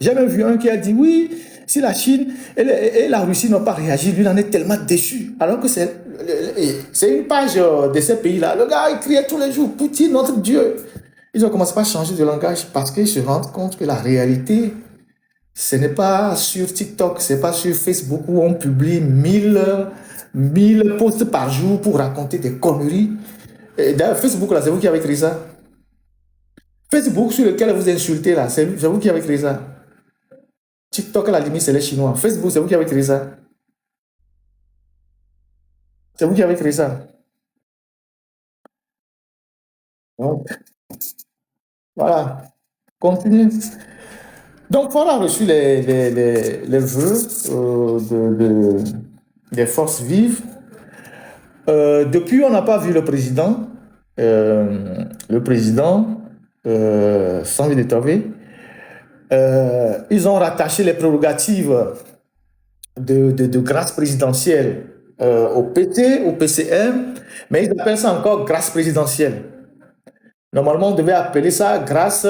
J'ai même vu un qui a dit, oui, si la Chine et la Russie n'ont pas réagi, lui, il en est tellement déçu. Alors que c'est une page de ces pays-là. Le gars, il criait tous les jours, Poutine, notre Dieu. Ils ont commencé par changer de langage parce qu'ils se rendent compte que la réalité, ce n'est pas sur TikTok, ce n'est pas sur Facebook où on publie 1000 posts par jour pour raconter des conneries. D'ailleurs, Facebook, là, c'est vous qui avez créé ça. Facebook sur lequel vous insultez, là, c'est vous qui avez créé ça. TikTok, à la limite, c'est les Chinois. Facebook, c'est vous qui avez créé ça. C'est vous qui avez créé ça. Donc, voilà. Continue. Donc, on a reçu les vœux des forces vives. Depuis, on n'a pas vu le président. Le président, sans de Tové. Ils ont rattaché les prérogatives de grâce présidentielle au PT, au PCM, mais ils appellent ça encore grâce présidentielle. Normalement, on devait appeler ça grâce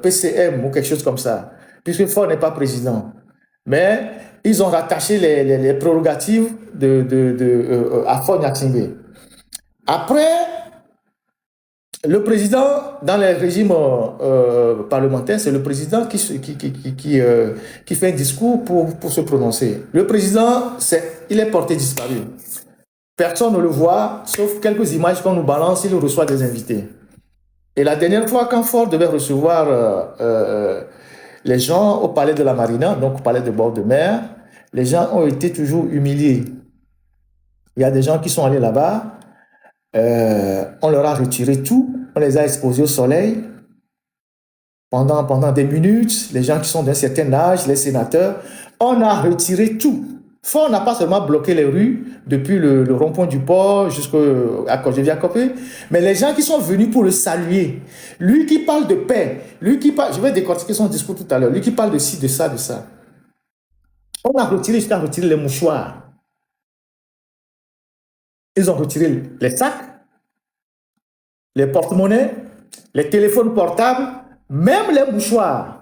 PCM ou quelque chose comme ça, puisque Faure n'est pas président. Mais ils ont rattaché les prérogatives à Faure Gnassingbé. Après, le président, dans les régimes parlementaires, c'est le président qui fait un discours pour se prononcer. Le président, il est porté disparu. Personne ne le voit, sauf quelques images qu'on nous balance, il reçoit des invités. Et la dernière fois, quand Faure devait recevoir les gens au palais de la Marina, donc au palais de bord de mer, les gens ont été toujours humiliés. Il y a des gens qui sont allés là-bas, on leur a retiré tout, on les a exposés au soleil pendant des minutes. Les gens qui sont d'un certain âge, les sénateurs, on a retiré tout. Faure n'a pas seulement bloqué les rues depuis le rond-point du port jusqu'à Cogeviacopé, mais les gens qui sont venus pour le saluer, lui qui parle de paix, lui qui parle, je vais décortiquer son discours tout à l'heure, lui qui parle de ci, de ça, de ça. On a retiré jusqu'à retirer les mouchoirs. Ils ont retiré les sacs, les porte-monnaies, les téléphones portables, même les mouchoirs.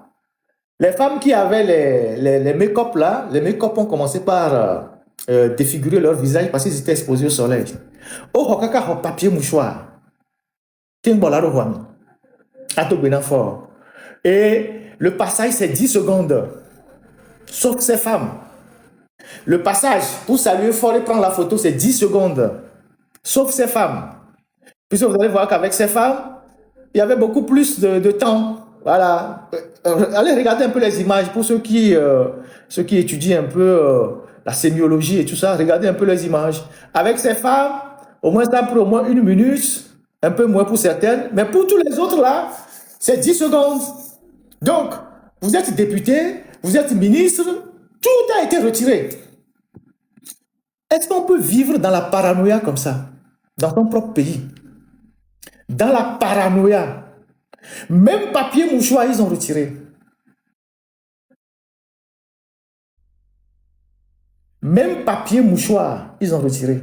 Les femmes qui avaient les make-up là, les make-up ont commencé par défigurer leur visage parce qu'ils étaient exposés au soleil. Oh, hokaka, papier mouchoir. Timbolaro Huami. Ato Benafort. Et le passage, c'est 10 secondes. Sauf ces femmes. Le passage, pour saluer Faure et prendre la photo, c'est 10 secondes. Sauf ces femmes. Puisque vous allez voir qu'avec ces femmes, il y avait beaucoup plus de temps. Voilà. Allez regarder un peu les images pour ceux qui étudient un peu la sémiologie et tout ça. Regardez un peu les images. Avec ces femmes, au moins ça prend au moins 1 minute, un peu moins pour certaines, mais pour tous les autres là, c'est 10 secondes. Donc, vous êtes député, vous êtes ministre, tout a été retiré. Est-ce qu'on peut vivre dans la paranoïa comme ça, dans ton propre pays? Dans la paranoïa. Même papier mouchoir, ils ont retiré. Même papier mouchoir, ils ont retiré.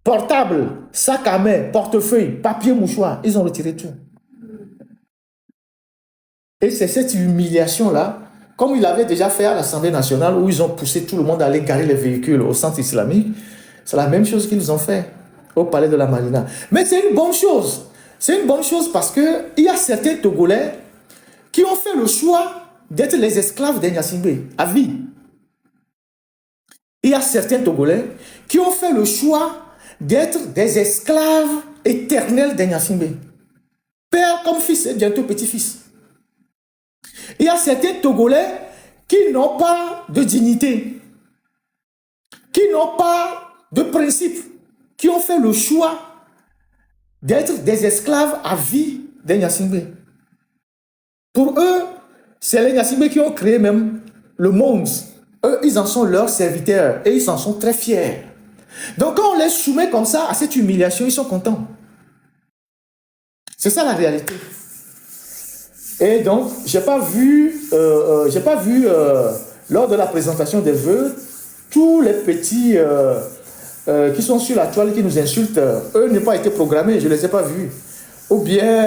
Portable, sac à main, portefeuille, papier mouchoir, ils ont retiré tout. Et c'est cette humiliation-là, comme il avait déjà fait à l'Assemblée nationale, où ils ont poussé tout le monde à aller garer les véhicules au centre islamique, c'est la même chose qu'ils ont fait au palais de la Marina. Mais c'est une bonne chose. C'est une bonne chose parce qu'il y a certains Togolais qui ont fait le choix d'être les esclaves de Gnassingbé à vie. Il y a certains Togolais qui ont fait le choix d'être des esclaves éternels de Gnassingbé. Père comme fils et bientôt petit-fils. Il y a certains Togolais qui n'ont pas de dignité, qui n'ont pas de principe, qui ont fait le choix d'être des esclaves à vie des Gnassingbé. Pour eux, c'est les Gnassingbé qui ont créé même le monde. Eux, ils en sont leurs serviteurs et ils en sont très fiers. Donc quand on les soumet comme ça à cette humiliation, ils sont contents. C'est ça la réalité. Et donc, j'ai pas vu lors de la présentation des vœux tous les petits qui sont sur la toile, qui nous insultent, eux n'ont pas été programmés, je ne les ai pas vus. Ou bien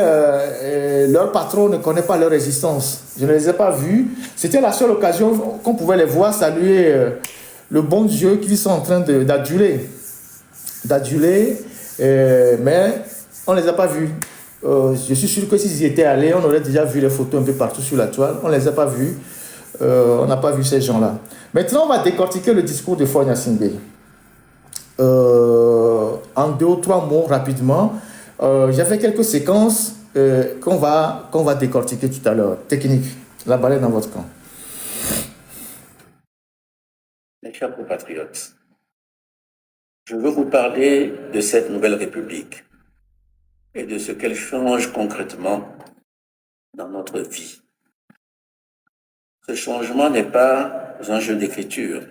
leur patron ne connaît pas leur existence. Je ne les ai pas vus. C'était la seule occasion qu'on pouvait les voir saluer le bon Dieu qu'ils sont en train d'aduler. Mais on ne les a pas vus. Je suis sûr que s'ils y étaient allés, on aurait déjà vu les photos un peu partout sur la toile. On ne les a pas vus. On n'a pas vu ces gens-là. Maintenant, on va décortiquer le discours de Faure Gnassingbé. En 2 ou 3 mots rapidement. J'ai fait quelques séquences qu'on va décortiquer tout à l'heure. Technique. La balle est dans votre camp. Mes chers compatriotes, je veux vous parler de cette nouvelle République et de ce qu'elle change concrètement dans notre vie. Ce changement n'est pas un jeu d'écriture.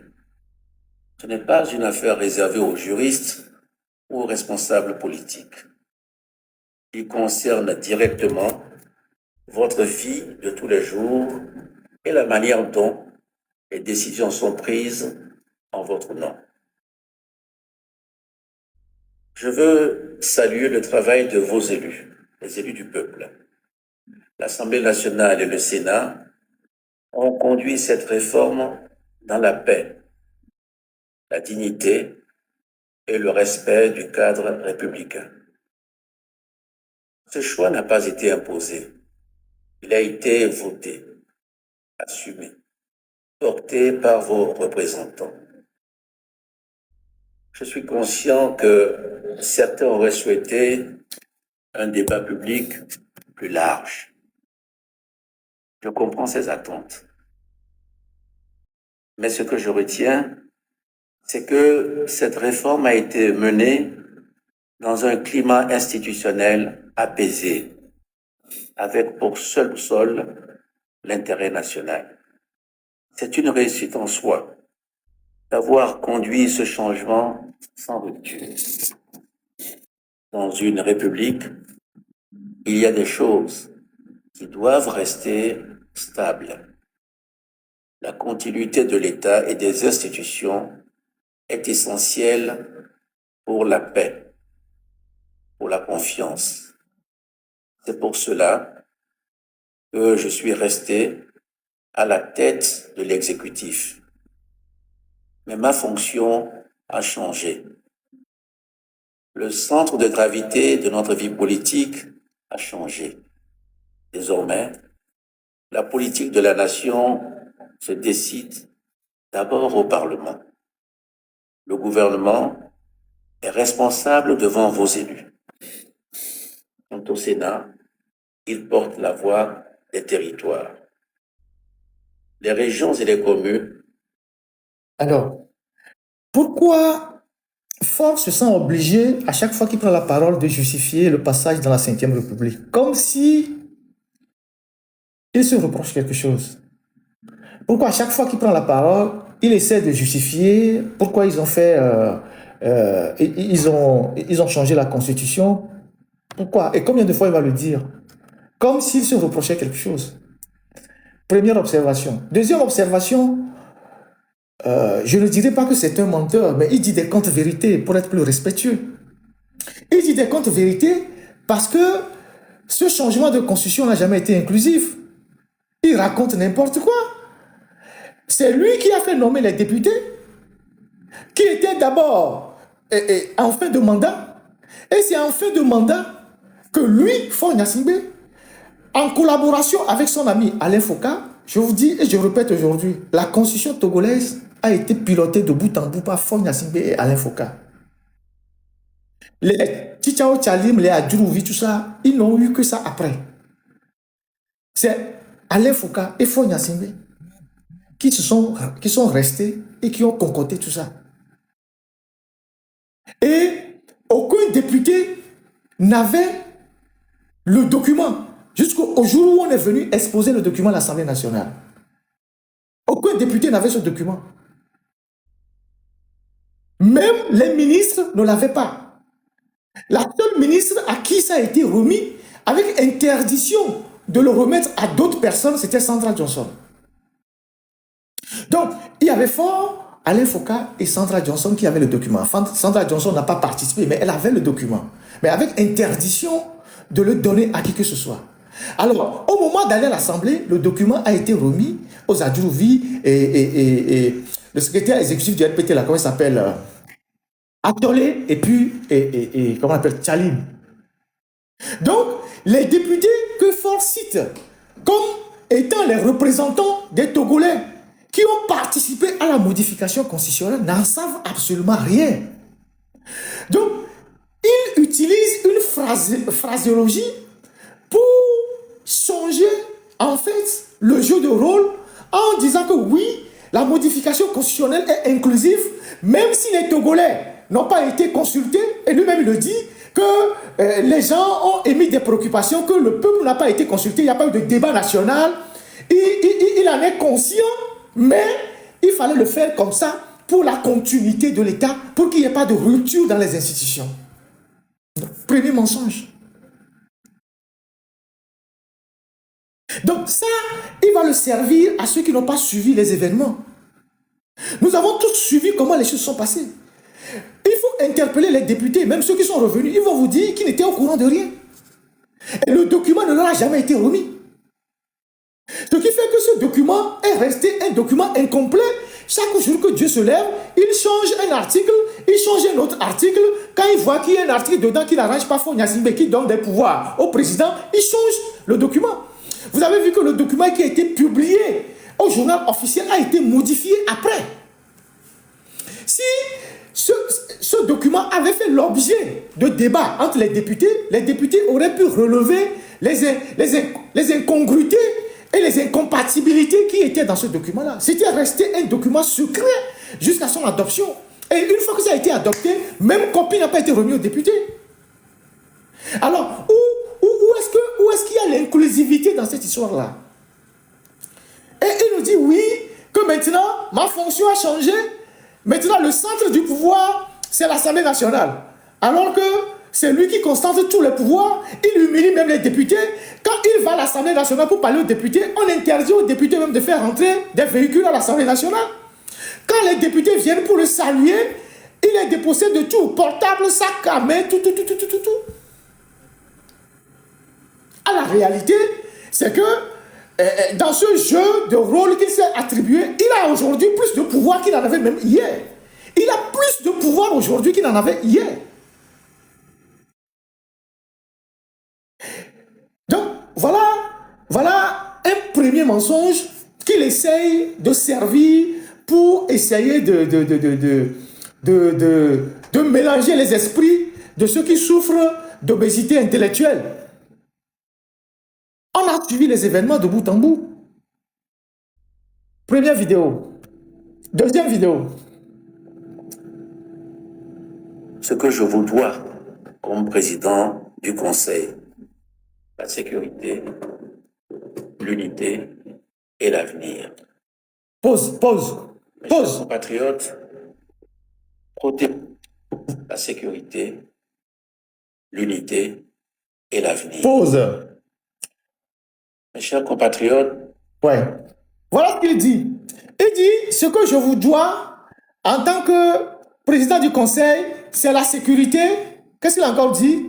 Ce n'est pas une affaire réservée aux juristes ou aux responsables politiques. Il concerne directement votre vie de tous les jours et la manière dont les décisions sont prises en votre nom. Je veux saluer le travail de vos élus, les élus du peuple. L'Assemblée nationale et le Sénat ont conduit cette réforme dans la paix, la dignité et le respect du cadre républicain. Ce choix n'a pas été imposé. Il a été voté, assumé, porté par vos représentants. Je suis conscient que certains auraient souhaité un débat public plus large. Je comprends ces attentes. Mais ce que je retiens, c'est que cette réforme a été menée dans un climat institutionnel apaisé, avec pour seul boussole l'intérêt national. C'est une réussite en soi d'avoir conduit ce changement sans rupture. Dans une république, il y a des choses qui doivent rester stables. La continuité de l'État et des institutions est essentielle pour la paix, pour la confiance. C'est pour cela que je suis resté à la tête de l'exécutif. Mais ma fonction a changé. Le centre de gravité de notre vie politique a changé. Désormais, la politique de la nation se décide d'abord au Parlement. Le gouvernement est responsable devant vos élus. Quant au Sénat, il porte la voix des territoires. Les régions et les communes. Alors, pourquoi Faure se sent obligé, à chaque fois qu'il prend la parole, de justifier le passage dans la Ve République, comme si il se reproche quelque chose? Pourquoi à chaque fois qu'il prend la parole, il essaie de justifier pourquoi ils ont fait, ils ont changé la Constitution? Pourquoi? Et combien de fois il va le dire? Comme s'il se reprochait quelque chose. Première observation. Deuxième observation, je ne dirais pas que c'est un menteur, mais il dit des contres-vérités pour être plus respectueux. Il dit des contres-vérités parce que ce changement de constitution n'a jamais été inclusif. Il raconte n'importe quoi. C'est lui qui a fait nommer les députés, qui étaient d'abord en fin de mandat. Et c'est en fin de mandat que lui, Faure Gnassingbé, en collaboration avec son ami Alain Foka, je vous dis et je répète aujourd'hui, la constitution togolaise a été pilotée de bout en bout par Faure Gnassingbé et Alain Foka. Les Tchichao Tchalim, les Adjurouvi, tout ça, ils n'ont eu que ça après. C'est Alain Foka et Faure Gnassingbé qui sont restés et qui ont concocté tout ça. Et aucun député n'avait le document jusqu'au jour où on est venu exposer le document à l'Assemblée nationale. Aucun député n'avait ce document. Même les ministres ne l'avaient pas. La seule ministre à qui ça a été remis, avec interdiction de le remettre à d'autres personnes, c'était Sandra Johnson. Donc, il y avait Faure, Alain Foucault et Sandra Johnson qui avaient le document. Sandra Johnson n'a pas participé, mais elle avait le document. Mais avec interdiction de le donner à qui que ce soit. Alors, au moment d'aller à l'Assemblée, le document a été remis aux Adjouvi et le secrétaire exécutif du NPT, là, comment il s'appelle Atolé, et puis, comment on appelle Tchalim. Donc, les députés que Ford cite comme étant les représentants des Togolais qui ont participé à la modification constitutionnelle n'en savent absolument rien. Donc, ils utilisent une phraséologie pour changer, en fait, le jeu de rôle en disant que oui, la modification constitutionnelle est inclusive, même si les Togolais n'ont pas été consultés, et lui-même le dit, que les gens ont émis des préoccupations, que le peuple n'a pas été consulté, il n'y a pas eu de débat national, il en est conscient, mais il fallait le faire comme ça pour la continuité de l'État, pour qu'il n'y ait pas de rupture dans les institutions. Premier mensonge. Donc ça, il va le servir à ceux qui n'ont pas suivi les événements. Nous avons tous suivi comment les choses sont passées. Il faut interpeller les députés, même ceux qui sont revenus. Ils vont vous dire qu'ils n'étaient au courant de rien. Et le document ne leur a jamais été remis. Ce qui fait que ce document est resté un document incomplet. Chaque jour que Dieu se lève, il change un article, il change un autre article. Quand il voit qu'il y a un article dedans qui n'arrange pas Faure Gnassingbé, qui donne des pouvoirs au président, il change le document. Vous avez vu que le document qui a été publié au journal officiel a été modifié après. Si ce document avait fait l'objet de débats entre les députés auraient pu relever les incongruités et les incompatibilités qui étaient dans ce document-là. C'était resté un document secret jusqu'à son adoption. Et une fois que ça a été adopté, même copie n'a pas été remise aux députés. Alors, où est-ce qu'il y a l'inclusivité dans cette histoire-là? Et il nous dit, oui, que maintenant, ma fonction a changé. Maintenant, le centre du pouvoir, c'est l'Assemblée nationale. Alors que c'est lui qui concentre tous les pouvoirs. Il humilie même les députés. Quand il va à l'Assemblée nationale pour parler aux députés, on interdit aux députés même de faire rentrer des véhicules à l'Assemblée nationale. Quand les députés viennent pour le saluer, il est déposé de tout. Portable, sac à main, tout. À la réalité, c'est que dans ce jeu de rôle qu'il s'est attribué, il a aujourd'hui plus de pouvoir qu'il en avait même hier. Il a plus de pouvoir aujourd'hui qu'il en avait hier. Donc, voilà un premier mensonge qu'il essaye de servir pour essayer de mélanger les esprits de ceux qui souffrent d'obésité intellectuelle. On a suivi les événements de bout en bout. Première vidéo. Deuxième vidéo. Ce que je vous dois comme président du Conseil, la sécurité, l'unité et l'avenir. Pause. Mes chers compatriotes, protéger la sécurité, l'unité et l'avenir. Pause. Mes chers compatriotes, ouais. Voilà ce qu'il dit. Il dit, ce que je vous dois en tant que président du Conseil, c'est la sécurité. Qu'est-ce qu'il a encore dit?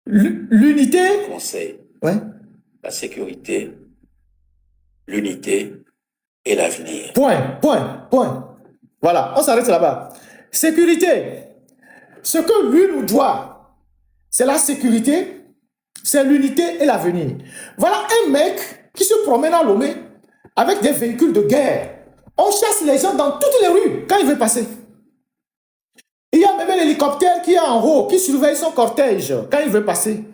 L'unité. Conseil. Ouais. La sécurité, l'unité et l'avenir. Point. Voilà, on s'arrête là-bas. Sécurité. Ce que lui nous doit, c'est la sécurité, c'est l'unité et l'avenir. Voilà un mec qui se promène à Lomé avec des véhicules de guerre. On chasse les gens dans toutes les rues quand il veut passer. Il y a même un hélicoptère qui est en haut, qui surveille son cortège quand il veut passer.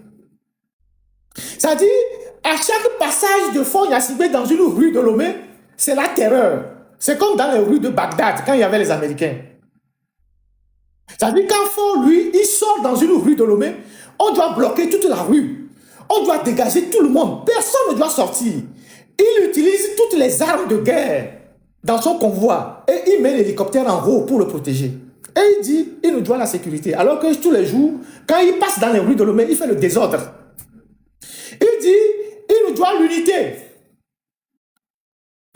Ça dit, à chaque passage de Faure Gnassingbé dans une rue de Lomé, c'est la terreur. C'est comme dans les rues de Bagdad, quand il y avait les Américains. Ça dit, quand Faure, lui, il sort dans une rue de Lomé, on doit bloquer toute la rue. On doit dégager tout le monde. Personne ne doit sortir. Il utilise toutes les armes de guerre dans son convoi et il met l'hélicoptère en haut pour le protéger. Et il dit, il nous doit la sécurité. Alors que tous les jours, quand il passe dans les rues de Lomé, il fait le désordre. Il dit, il nous doit l'unité.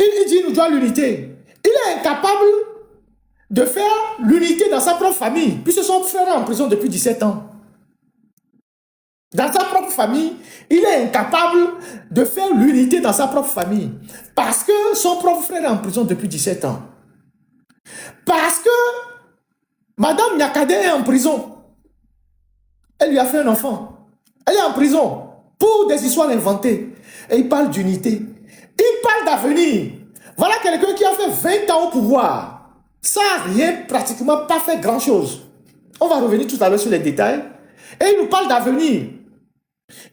Il dit, il nous doit l'unité. Il est incapable de faire l'unité dans sa propre famille, puisque son frère est en prison depuis 17 ans. Dans sa propre famille, il est incapable de faire l'unité dans sa propre famille. Parce que son propre frère est en prison depuis 17 ans. Parce que Madame Nyakade est en prison. Elle lui a fait un enfant. Elle est en prison pour des histoires inventées. Et il parle d'unité. Il parle d'avenir. Voilà quelqu'un qui a fait 20 ans au pouvoir. Ça n'a rien, pratiquement pas fait grand-chose. On va revenir tout à l'heure sur les détails. Et il nous parle d'avenir.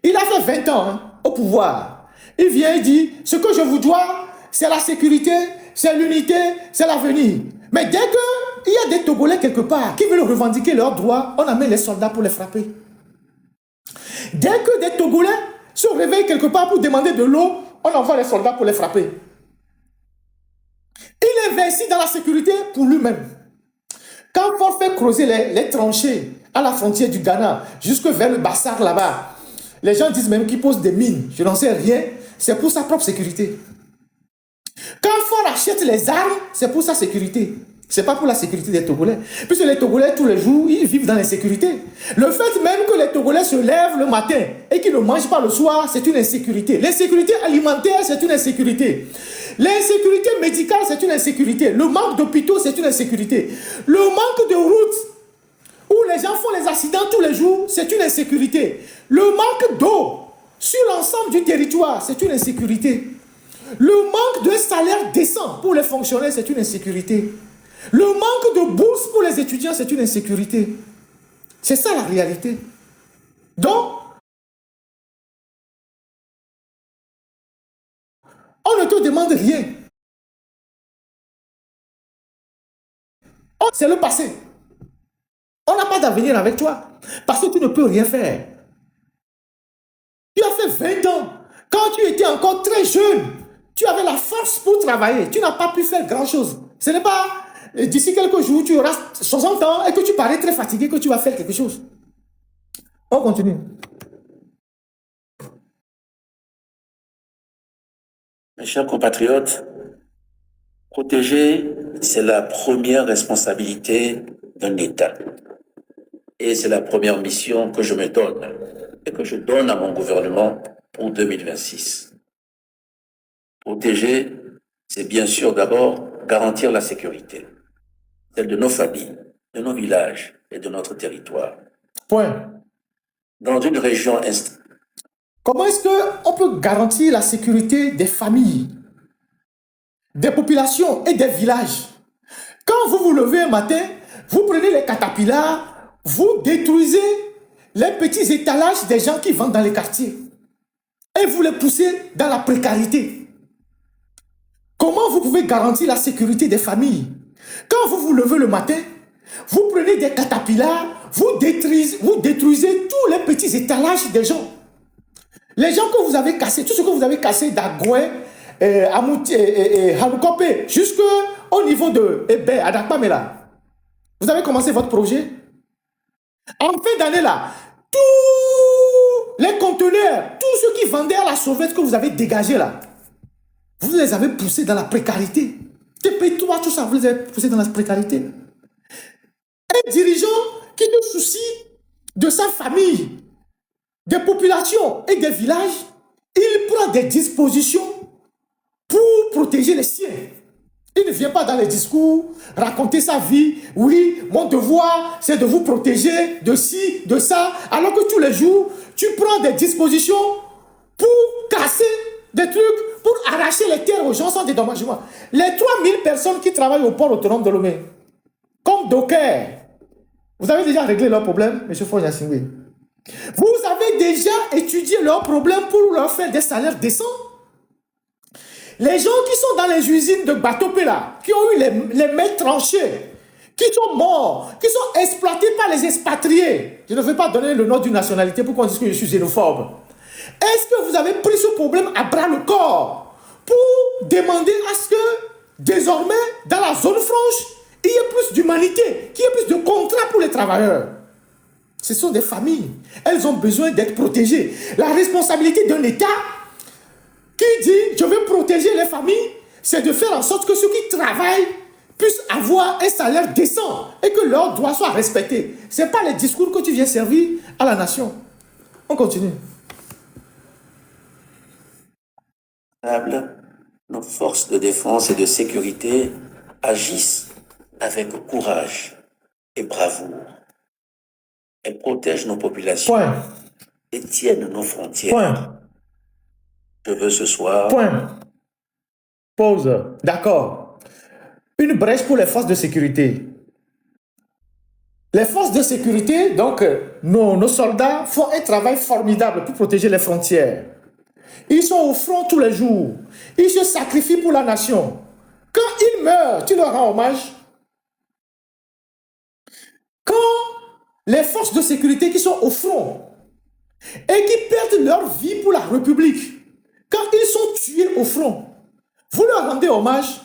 Il a fait 20 ans au pouvoir. Il vient et dit, ce que je vous dois, c'est la sécurité, c'est l'unité, c'est l'avenir. Mais dès qu'il y a des Togolais quelque part qui veulent revendiquer leurs droits, on amène les soldats pour les frapper. Dès que des Togolais se réveillent quelque part pour demander de l'eau, on envoie les soldats pour les frapper. Il investit dans la sécurité pour lui-même. Quand on fait creuser les tranchées à la frontière du Ghana, jusque vers le Bassar là-bas, les gens disent même qu'il pose des mines. Je n'en sais rien. C'est pour sa propre sécurité. Quand Ford achète les armes, c'est pour sa sécurité. Ce n'est pas pour la sécurité des Togolais. Puisque les Togolais, tous les jours, ils vivent dans l'insécurité. Le fait même que les Togolais se lèvent le matin et qu'ils ne mangent pas le soir, c'est une insécurité. L'insécurité alimentaire, c'est une insécurité. L'insécurité médicale, c'est une insécurité. Le manque d'hôpitaux, c'est une insécurité. Le manque de routes, où les gens font les accidents tous les jours, c'est une insécurité. Le manque d'eau sur l'ensemble du territoire, c'est une insécurité. Le manque d'un salaire décent pour les fonctionnaires, c'est une insécurité. Le manque de bourse pour les étudiants, c'est une insécurité. C'est ça la réalité. Donc, on ne te demande rien. C'est le passé. On n'a pas d'avenir avec toi. Parce que tu ne peux rien faire. Tu as fait 20 ans. Quand tu étais encore très jeune, tu avais la force pour travailler. Tu n'as pas pu faire grand-chose. Ce n'est pas d'ici quelques jours, tu auras 60 ans et que tu parais très fatigué que tu vas faire quelque chose. On continue. Mes chers compatriotes, protéger, c'est la première responsabilité d'un État. Et c'est la première mission que je me donne et que je donne à mon gouvernement pour 2026. Protéger, c'est bien sûr d'abord garantir la sécurité, celle de nos familles, de nos villages et de notre territoire. Point. Dans une région Comment est-ce qu'on peut garantir la sécurité des familles, des populations et des villages? Quand vous vous levez un matin, vous prenez les catapillars, vous détruisez les petits étalages des gens qui vendent dans les quartiers et vous les poussez dans la précarité. Comment vous pouvez garantir la sécurité des familles? Quand vous vous levez le matin, vous prenez des catapillars, vous détruisez tous les petits étalages des gens. Les gens que vous avez cassés, tout ce que vous avez cassé d'Agoué, Hanoukope, jusqu'au niveau de Ebe, Adakpamela. Vous avez commencé votre projet. En fin d'année là, tous les conteneurs, tous ceux qui vendaient à la sauvette que vous avez dégagés là, vous les avez poussés dans la précarité. TP3, tout ça, vous les avez poussés dans la précarité. Un dirigeant qui se soucie de sa famille, des populations et des villages, il prend des dispositions pour protéger les siens. Il ne vient pas dans les discours raconter sa vie. Oui, mon devoir, c'est de vous protéger de ci, de ça. Alors que tous les jours, tu prends des dispositions pour casser des trucs, pour arracher les terres aux gens sans dédommagement. Les 3000 personnes qui travaillent au port autonome de Lomé, comme docker, vous avez déjà réglé leurs problèmes, M. Fonya-Singwe. Vous avez déjà étudié leurs problèmes pour leur faire des salaires décents. Les gens qui sont dans les usines de Batopela, qui ont eu les mains tranchées, qui sont morts, qui sont exploités par les expatriés. Je ne veux pas donner le nom d'une nationalité pour qu'on dise que je suis xénophobe. Est-ce que vous avez pris ce problème à bras le corps pour demander à ce que, désormais, dans la zone franche, il y ait plus d'humanité, qu'il y ait plus de contrats pour les travailleurs? Ce sont des familles. Elles ont besoin d'être protégées. La responsabilité d'un État qui dit « je veux protéger les familles », c'est de faire en sorte que ceux qui travaillent puissent avoir un salaire décent et que leurs droits soient respectés. Ce n'est pas les discours que tu viens servir à la nation. On continue. Nos forces de défense et de sécurité agissent avec courage et bravoure. Elles protègent nos populations Point. et tiennent nos frontières. Point. Je veux ce soir Point. Pause. D'accord. Une brèche pour les forces de sécurité. Les forces de sécurité, donc, nos soldats font un travail formidable pour protéger les frontières. Ils sont au front tous les jours. Ils se sacrifient pour la nation. Quand ils meurent, tu leur rends hommage. Quand les forces de sécurité qui sont au front et qui perdent leur vie pour la République, quand ils sont tués au front, vous leur rendez hommage.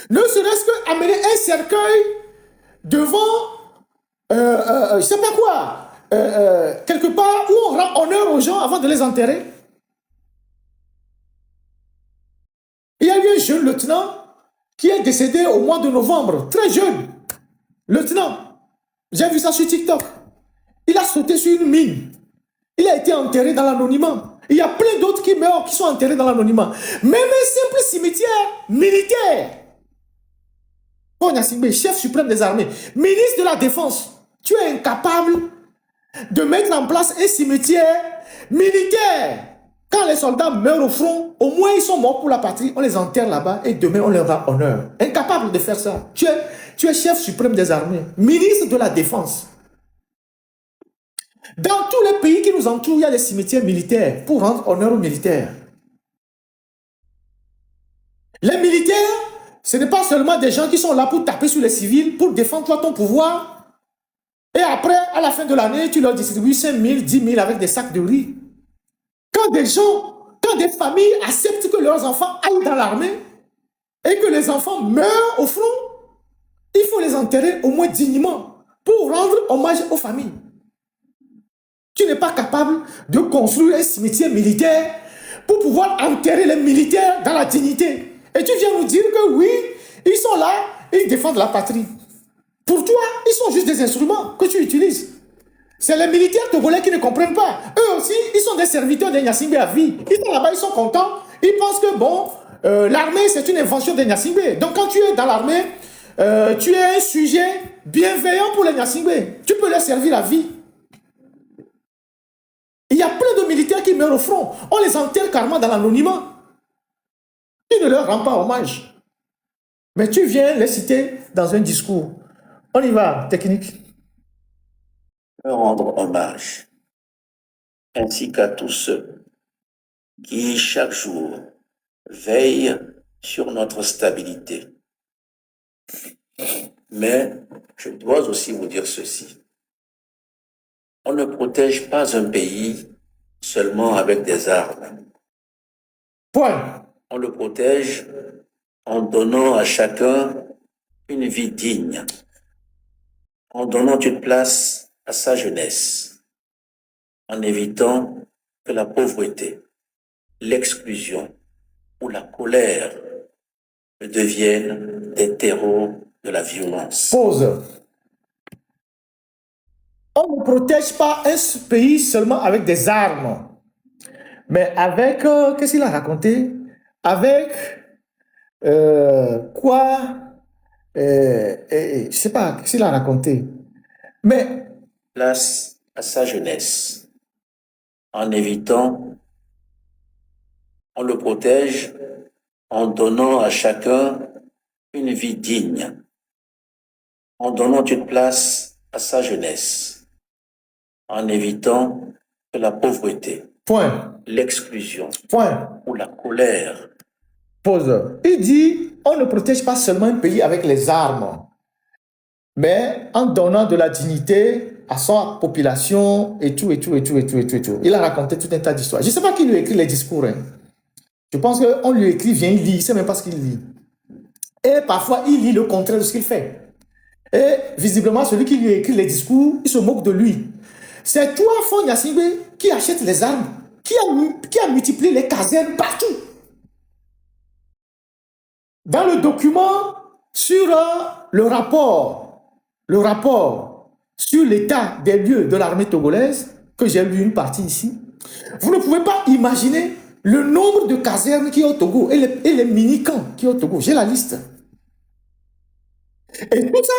Ne serait-ce qu'amener un cercueil devant, je ne sais pas quoi, quelque part où on rend honneur aux gens avant de les enterrer. Il y a eu un jeune lieutenant qui est décédé au mois de novembre, très jeune, lieutenant. J'ai vu ça sur TikTok. Il a sauté sur une mine. Il a été enterré dans l'anonymat. Il y a plein d'autres qui meurent, qui sont enterrés dans l'anonymat. Même un simple cimetière militaire. Bon, Gnassingbé, chef suprême des armées, ministre de la Défense, tu es incapable de mettre en place un cimetière militaire. Quand les soldats meurent au front, au moins ils sont morts pour la patrie, on les enterre là-bas et demain on leur rend honneur. Incapable de faire ça. Tu es chef suprême des armées, ministre de la Défense. Dans tous les pays qui nous entourent, il y a des cimetières militaires pour rendre honneur aux militaires. Les militaires, ce n'est pas seulement des gens qui sont là pour taper sur les civils, pour défendre toi ton pouvoir. Et après, à la fin de l'année, tu leur distribues 5 000, 10 000 avec des sacs de riz. Quand des familles acceptent que leurs enfants aillent dans l'armée et que les enfants meurent au front, il faut les enterrer au moins dignement pour rendre hommage aux familles. Tu n'es pas capable de construire un cimetière militaire pour pouvoir enterrer les militaires dans la dignité. Et tu viens nous dire que oui, ils sont là, ils défendent la patrie. Pour toi, ils sont juste des instruments que tu utilises. C'est les militaires togolais qui ne comprennent pas. Eux aussi, ils sont des serviteurs de Gnassingbé à vie. Ils sont là-bas, ils sont contents. Ils pensent que bon, l'armée, c'est une invention de Gnassingbé. Donc quand tu es dans l'armée, tu es un sujet bienveillant pour les Gnassingbé. Tu peux leur servir à vie. Il y a plein de militaires qui meurent au front. On les enterre carrément dans l'anonymat. Tu ne leur rends pas hommage. Mais tu viens les citer dans un discours. On y va, technique. leur rendre hommage, ainsi qu'à tous ceux qui, chaque jour, veillent sur notre stabilité. Mais je dois aussi vous dire ceci. On ne protège pas un pays seulement avec des armes. Point. On le protège en donnant à chacun une vie digne, en donnant une place à sa jeunesse, en évitant que la pauvreté, l'exclusion ou la colère ne deviennent des terreaux de la violence. Pause. On ne protège pas un pays seulement avec des armes, mais avec, qu'est-ce qu'il a raconté? Avec quoi? Je ne sais pas, qu'est-ce qu'il a raconté? Mais Place à sa jeunesse, en évitant, on le protège en donnant à chacun une vie digne, en donnant une place à sa jeunesse, en évitant que la pauvreté, point. l'exclusion Point. ou la colère. Pause. Il dit, on ne protège pas seulement un pays avec les armes, mais en donnant de la dignité à sa population et tout, et tout, et tout, et tout, et tout, et tout. Il a raconté tout un tas d'histoires. Je ne sais pas qui lui écrit les discours. Hein. Je pense qu'on lui écrit, vient, il lit, il ne sait même pas ce qu'il lit. Et parfois, il lit le contraire de ce qu'il fait. Et visiblement, celui qui lui écrit les discours, il se moque de lui. C'est toi, Faure Gnassingbé, qui achète les armes, qui a multiplié les casernes partout. dans le document sur le rapport sur l'état des lieux de l'armée togolaise, que j'ai lu une partie ici, vous ne pouvez pas imaginer le nombre de casernes qui est au Togo et les mini-camps qui est au Togo. J'ai la liste. Et tout ça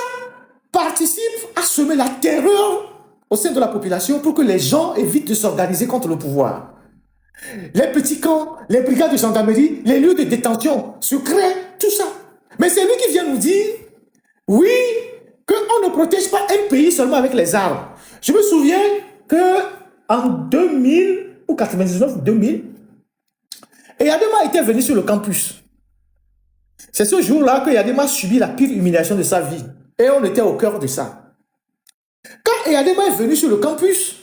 participe à semer la terreur au sein de la population pour que les gens évitent de s'organiser contre le pouvoir. Les petits camps, les brigades de gendarmerie, les lieux de détention secrets, tout ça. Mais c'est lui qui vient nous dire, oui, qu'on ne protège pas un pays seulement avec les armes. Je me souviens qu'en 2000 ou 99, 2000, Eyadema était venu sur le campus. C'est ce jour-là que Eyadema a subi la pire humiliation de sa vie. Et on était au cœur de ça. Quand Eyadema est venu sur le campus,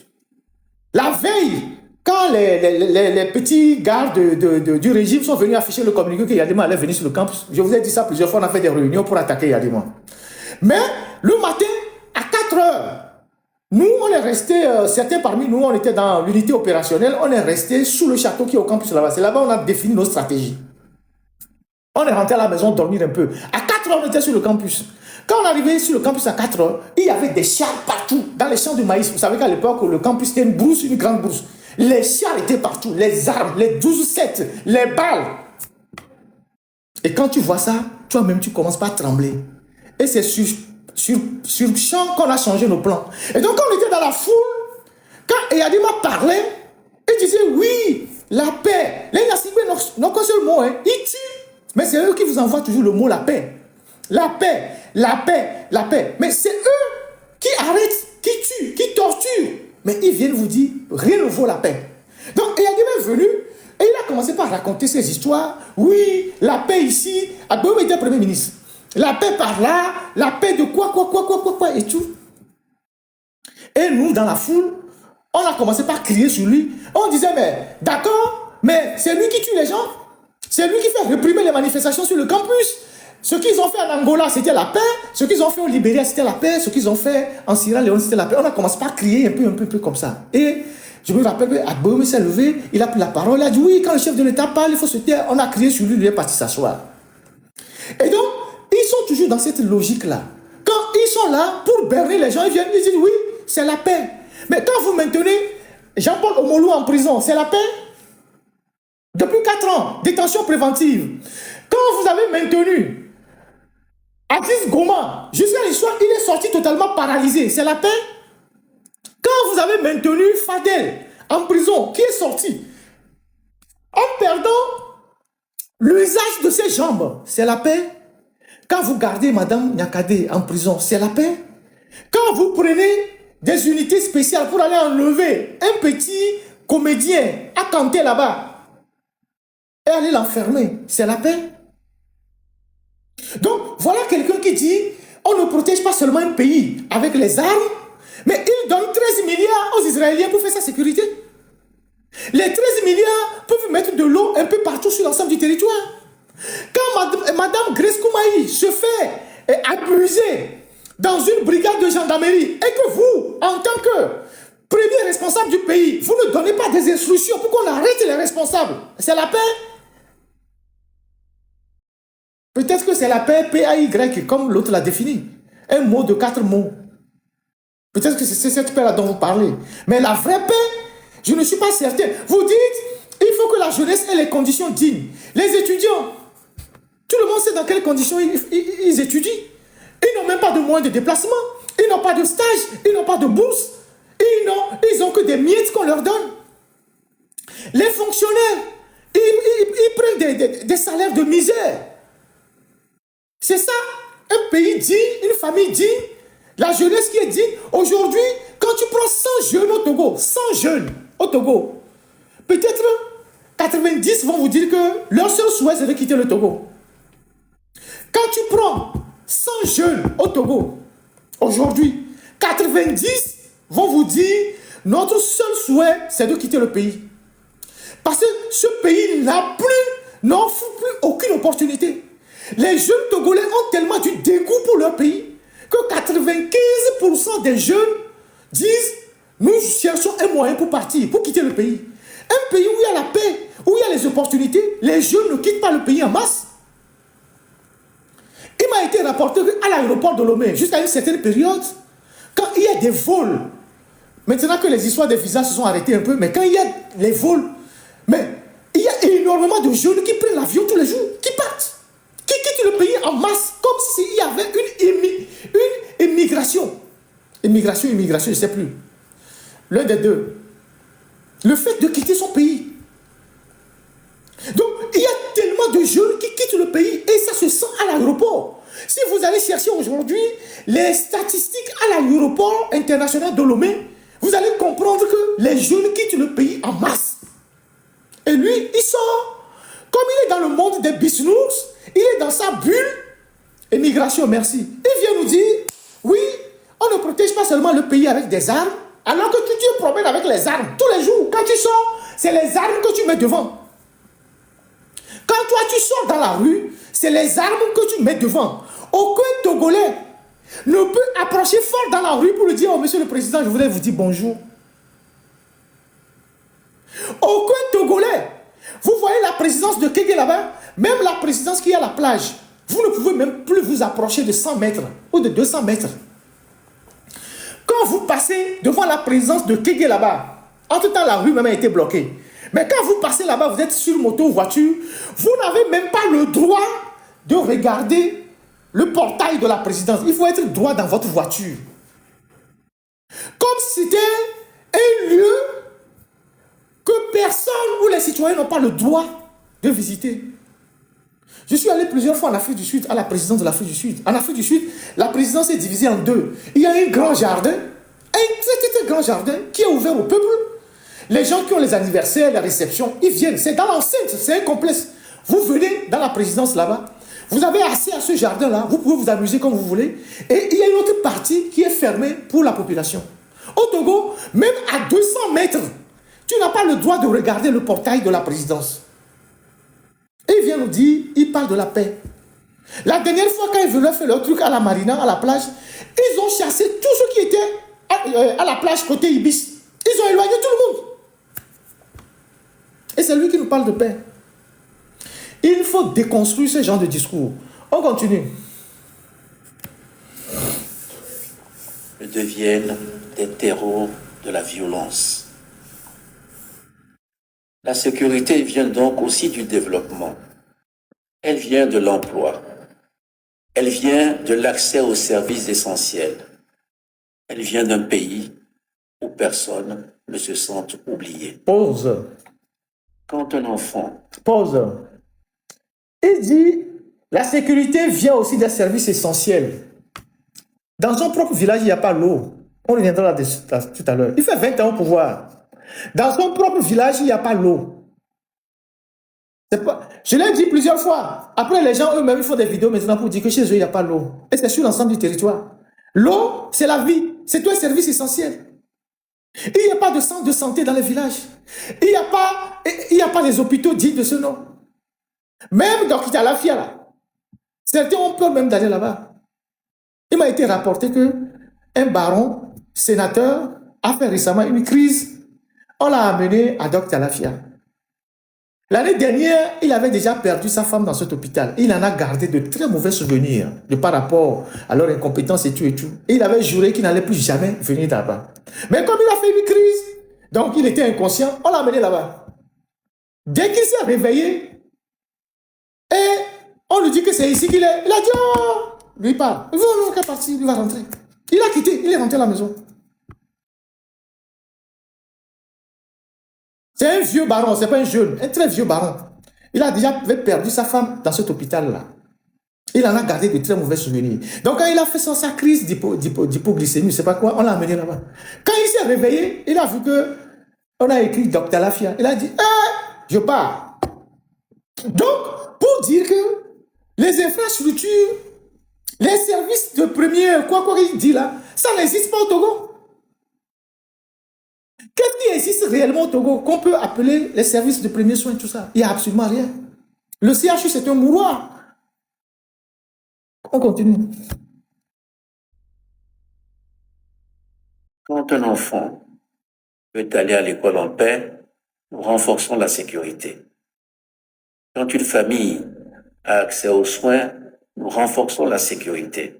la veille, quand les petits gardes du régime sont venus afficher le communiqué que Eyadema allait venir sur le campus, je vous ai dit ça plusieurs fois, on a fait des réunions pour attaquer Eyadema. Mais le matin, à 4 heures, nous, on est restés, certains parmi nous, on était dans l'unité opérationnelle, on est restés sous le château qui est au campus là-bas. C'est là-bas qu'on a défini nos stratégies. On est rentré à la maison dormir un peu. À 4 heures, on était sur le campus. Quand on est arrivé sur le campus à 4 heures, il y avait des chars partout, dans les champs de maïs. Vous savez qu'à l'époque, le campus était une brousse, une grande brousse. Les chars étaient partout, les armes, les 12-7, les balles. Et quand tu vois ça, toi-même, tu commences pas à trembler. Et c'est sur champ qu'on a changé nos plans. Et donc, quand on était dans la foule, quand Eyadema parlait, il disait, oui, la paix. Les Nassibé n'ont qu'un seul mot, hein. Ils tuent. Mais c'est eux qui vous envoient toujours le mot la paix. La paix, la paix, la paix. Mais c'est eux qui arrêtent, qui tuent, qui torturent. Mais ils viennent vous dire, rien ne vaut la paix. Donc, Eyadema est venu et il a commencé par raconter ces histoires. Oui, la paix ici. Agbéo était Premier ministre. La paix par là, la paix de quoi, et tout. Et nous, dans la foule, on a commencé par crier sur lui. On disait, mais d'accord, mais c'est lui qui tue les gens. C'est lui qui fait réprimer les manifestations sur le campus. Ce qu'ils ont fait en Angola, c'était la paix. Ce qu'ils ont fait au Libéria, c'était la paix. Ce qu'ils ont fait en Sierra Leone, c'était la paix. On a commencé par crier un peu comme ça. Et je me rappelle qu'Agbéo s'est levé, il a pris la parole, il a dit, oui, quand le chef de l'État parle, il faut se taire. On a crié sur lui, il est parti s'asseoir. Et donc, ils sont toujours dans cette logique-là. Quand ils sont là pour berner les gens, ils viennent, ils disent oui, c'est la paix. Mais quand vous maintenez Jean-Paul Omolou en prison, c'est la paix. Depuis 4 ans, détention préventive. Quand vous avez maintenu Aziz Goma, jusqu'à l'histoire, il est sorti totalement paralysé, c'est la paix. Quand vous avez maintenu Fadel en prison, qui est sorti en perdant l'usage de ses jambes, c'est la paix. Quand vous gardez Madame Nyakade en prison, c'est la paix. Quand vous prenez des unités spéciales pour aller enlever un petit comédien à Kanté là-bas et aller l'enfermer, c'est la paix. Donc, voilà quelqu'un qui dit, on ne protège pas seulement un pays avec les armes, mais il donne 13 milliards aux Israéliens pour faire sa sécurité. Les 13 milliards peuvent mettre de l'eau un peu partout sur l'ensemble du territoire. Quand Madame Grace Koumaï se fait abuser dans une brigade de gendarmerie et que vous, en tant que premier responsable du pays, vous ne donnez pas des instructions pour qu'on arrête les responsables, c'est la paix. Peut-être que c'est la paix, P-A-Y, comme l'autre l'a défini. Un mot de 4 mots. Peut-être que c'est cette paix-là dont vous parlez. Mais la vraie paix, je ne suis pas certain. Vous dites, il faut que la jeunesse ait les conditions dignes. Les étudiants, tout le monde sait dans quelles conditions ils étudient. Ils n'ont même pas de moyens de déplacement. Ils n'ont pas de stage. Ils n'ont pas de bourse. Ils n'ont que des miettes qu'on leur donne. Les fonctionnaires, ils prennent des salaires de misère. C'est ça, un pays digne, une famille digne, la jeunesse qui est digne. Aujourd'hui, quand tu prends 100 jeunes au Togo, 100 jeunes au Togo, peut-être 90 vont vous dire que leur seul souhait c'est de quitter le Togo. Quand tu prends 100 jeunes au Togo, aujourd'hui, 90 vont vous dire notre seul souhait c'est de quitter le pays. Parce que ce pays n'offre plus aucune opportunité. Les jeunes Togolais ont tellement du dégoût pour leur pays que 95% des jeunes disent nous cherchons un moyen pour partir, pour quitter le pays. Un pays où il y a la paix, où il y a les opportunités, les jeunes ne quittent pas le pays en masse. s'est rapporté qu'à l'aéroport de Lomé, jusqu'à une certaine période, quand il y a des vols, maintenant que les histoires des visas se sont arrêtées un peu, mais quand il y a les vols, mais il y a énormément de jeunes qui prennent l'avion tous les jours, qui partent, qui quittent le pays en masse, comme s'il y avait une immigration. Immigration, je ne sais plus. L'un des deux. Le fait de quitter son pays. Donc, il y a tellement de jeunes qui quittent le pays et ça se sent à l'aéroport. Si vous allez chercher aujourd'hui les statistiques à l'aéroport international de Lomé, vous allez comprendre que les jeunes quittent le pays en masse. Et lui, il sort. Comme il est dans le monde des bisounours, il est dans sa bulle. Immigration, merci. Il vient nous dire, oui, on ne protège pas seulement le pays avec des armes, alors que tu te promènes avec les armes tous les jours. Quand tu sors, c'est les armes que tu mets devant. Quand toi, tu sors dans la rue, c'est les armes que tu mets devant. Aucun Togolais ne peut approcher fort dans la rue pour lui dire, oh, monsieur le président, je voudrais vous dire bonjour. Aucun Togolais. Vous voyez la présidence de Kégué là-bas, même la présidence qui est à la plage, vous ne pouvez même plus vous approcher de 100 mètres ou de 200 mètres. Quand vous passez devant la présidence de Kégué là-bas, entre-temps la rue même a été bloquée. Mais quand vous passez là-bas, vous êtes sur moto ou voiture, vous n'avez même pas le droit de regarder le portail de la présidence. Il faut être droit dans votre voiture. Comme si c'était un lieu que personne ou les citoyens n'ont pas le droit de visiter. Je suis allé plusieurs fois en Afrique du Sud, à la présidence de l'Afrique du Sud. En Afrique du Sud, la présidence est divisée en deux. Il y a un grand jardin, un très grand jardin qui est ouvert au peuple. Les gens qui ont les anniversaires, les réceptions, ils viennent. C'est dans l'enceinte, c'est un complexe. Vous venez dans la présidence là-bas. Vous avez accès à ce jardin-là. Vous pouvez vous amuser comme vous voulez. Et il y a une autre partie qui est fermée pour la population. Au Togo, même à 200 mètres, tu n'as pas le droit de regarder le portail de la présidence. Et il vient nous dire, il parle de la paix. La dernière fois, quand ils voulaient faire leur truc à la marina, à la plage, ils ont chassé tous ceux qui étaient à la plage côté Ibis. Ils ont éloigné tout le monde. Et c'est lui qui nous parle de paix. Il faut déconstruire ce genre de discours. On continue. Ils deviennent des terreaux de la violence. La sécurité vient donc aussi du développement. Elle vient de l'emploi. Elle vient de l'accès aux services essentiels. Elle vient d'un pays où personne ne se sent oublié. Pause. Quand un enfant... Pause. Il dit, la sécurité vient aussi des services essentiels. Dans son propre village, il n'y a pas l'eau. On reviendra là tout à l'heure. Il fait 20 ans au pouvoir. Dans son propre village, il n'y a pas l'eau. Je l'ai dit plusieurs fois. Après, les gens eux-mêmes font des vidéos maintenant pour dire que chez eux, il n'y a pas l'eau. Et c'est sur l'ensemble du territoire. L'eau, c'est la vie. C'est un service essentiel. Il n'y a pas de centre de santé dans les villages. Il n'y a pas des hôpitaux dits de ce nom. Même dans Kitalafia, là, certains ont peur même d'aller là-bas. Il m'a été rapporté qu'un baron, sénateur, a fait récemment une crise. On l'a amené à Kitalafia. L'année dernière, il avait déjà perdu sa femme dans cet hôpital. Il en a gardé de très mauvais souvenirs par rapport à leur incompétence et tout et tout. Et il avait juré qu'il n'allait plus jamais venir là-bas. Mais comme il a fait une crise, donc il était inconscient, on l'a amené là-bas. Dès qu'il s'est réveillé, et on lui dit que c'est ici qu'il est, il a dit, oh, lui parle. Il va partir, il va rentrer. Il a quitté, il est rentré à la maison. C'est un vieux baron, c'est pas un jeune, un très vieux baron. Il a déjà perdu sa femme dans cet hôpital-là. Il en a gardé de très mauvais souvenirs. Donc quand il a fait sa crise d'hypoglycémie, je ne sais pas quoi, on l'a amené là-bas. Quand il s'est réveillé, il a vu que on a écrit Dr Lafia. Il a dit, je pars. Donc, pour dire que les infrastructures, les services de premier, quoi qu'il dit là, ça n'existe pas au Togo. Qu'est-ce qui existe réellement au Togo qu'on peut appeler les services de premiers soins, tout ça? Il n'y a absolument rien. Le CHU, c'est un mouroir. On continue. Quand un enfant peut aller à l'école en paix, nous renforçons la sécurité. Quand une famille a accès aux soins, nous renforçons la sécurité.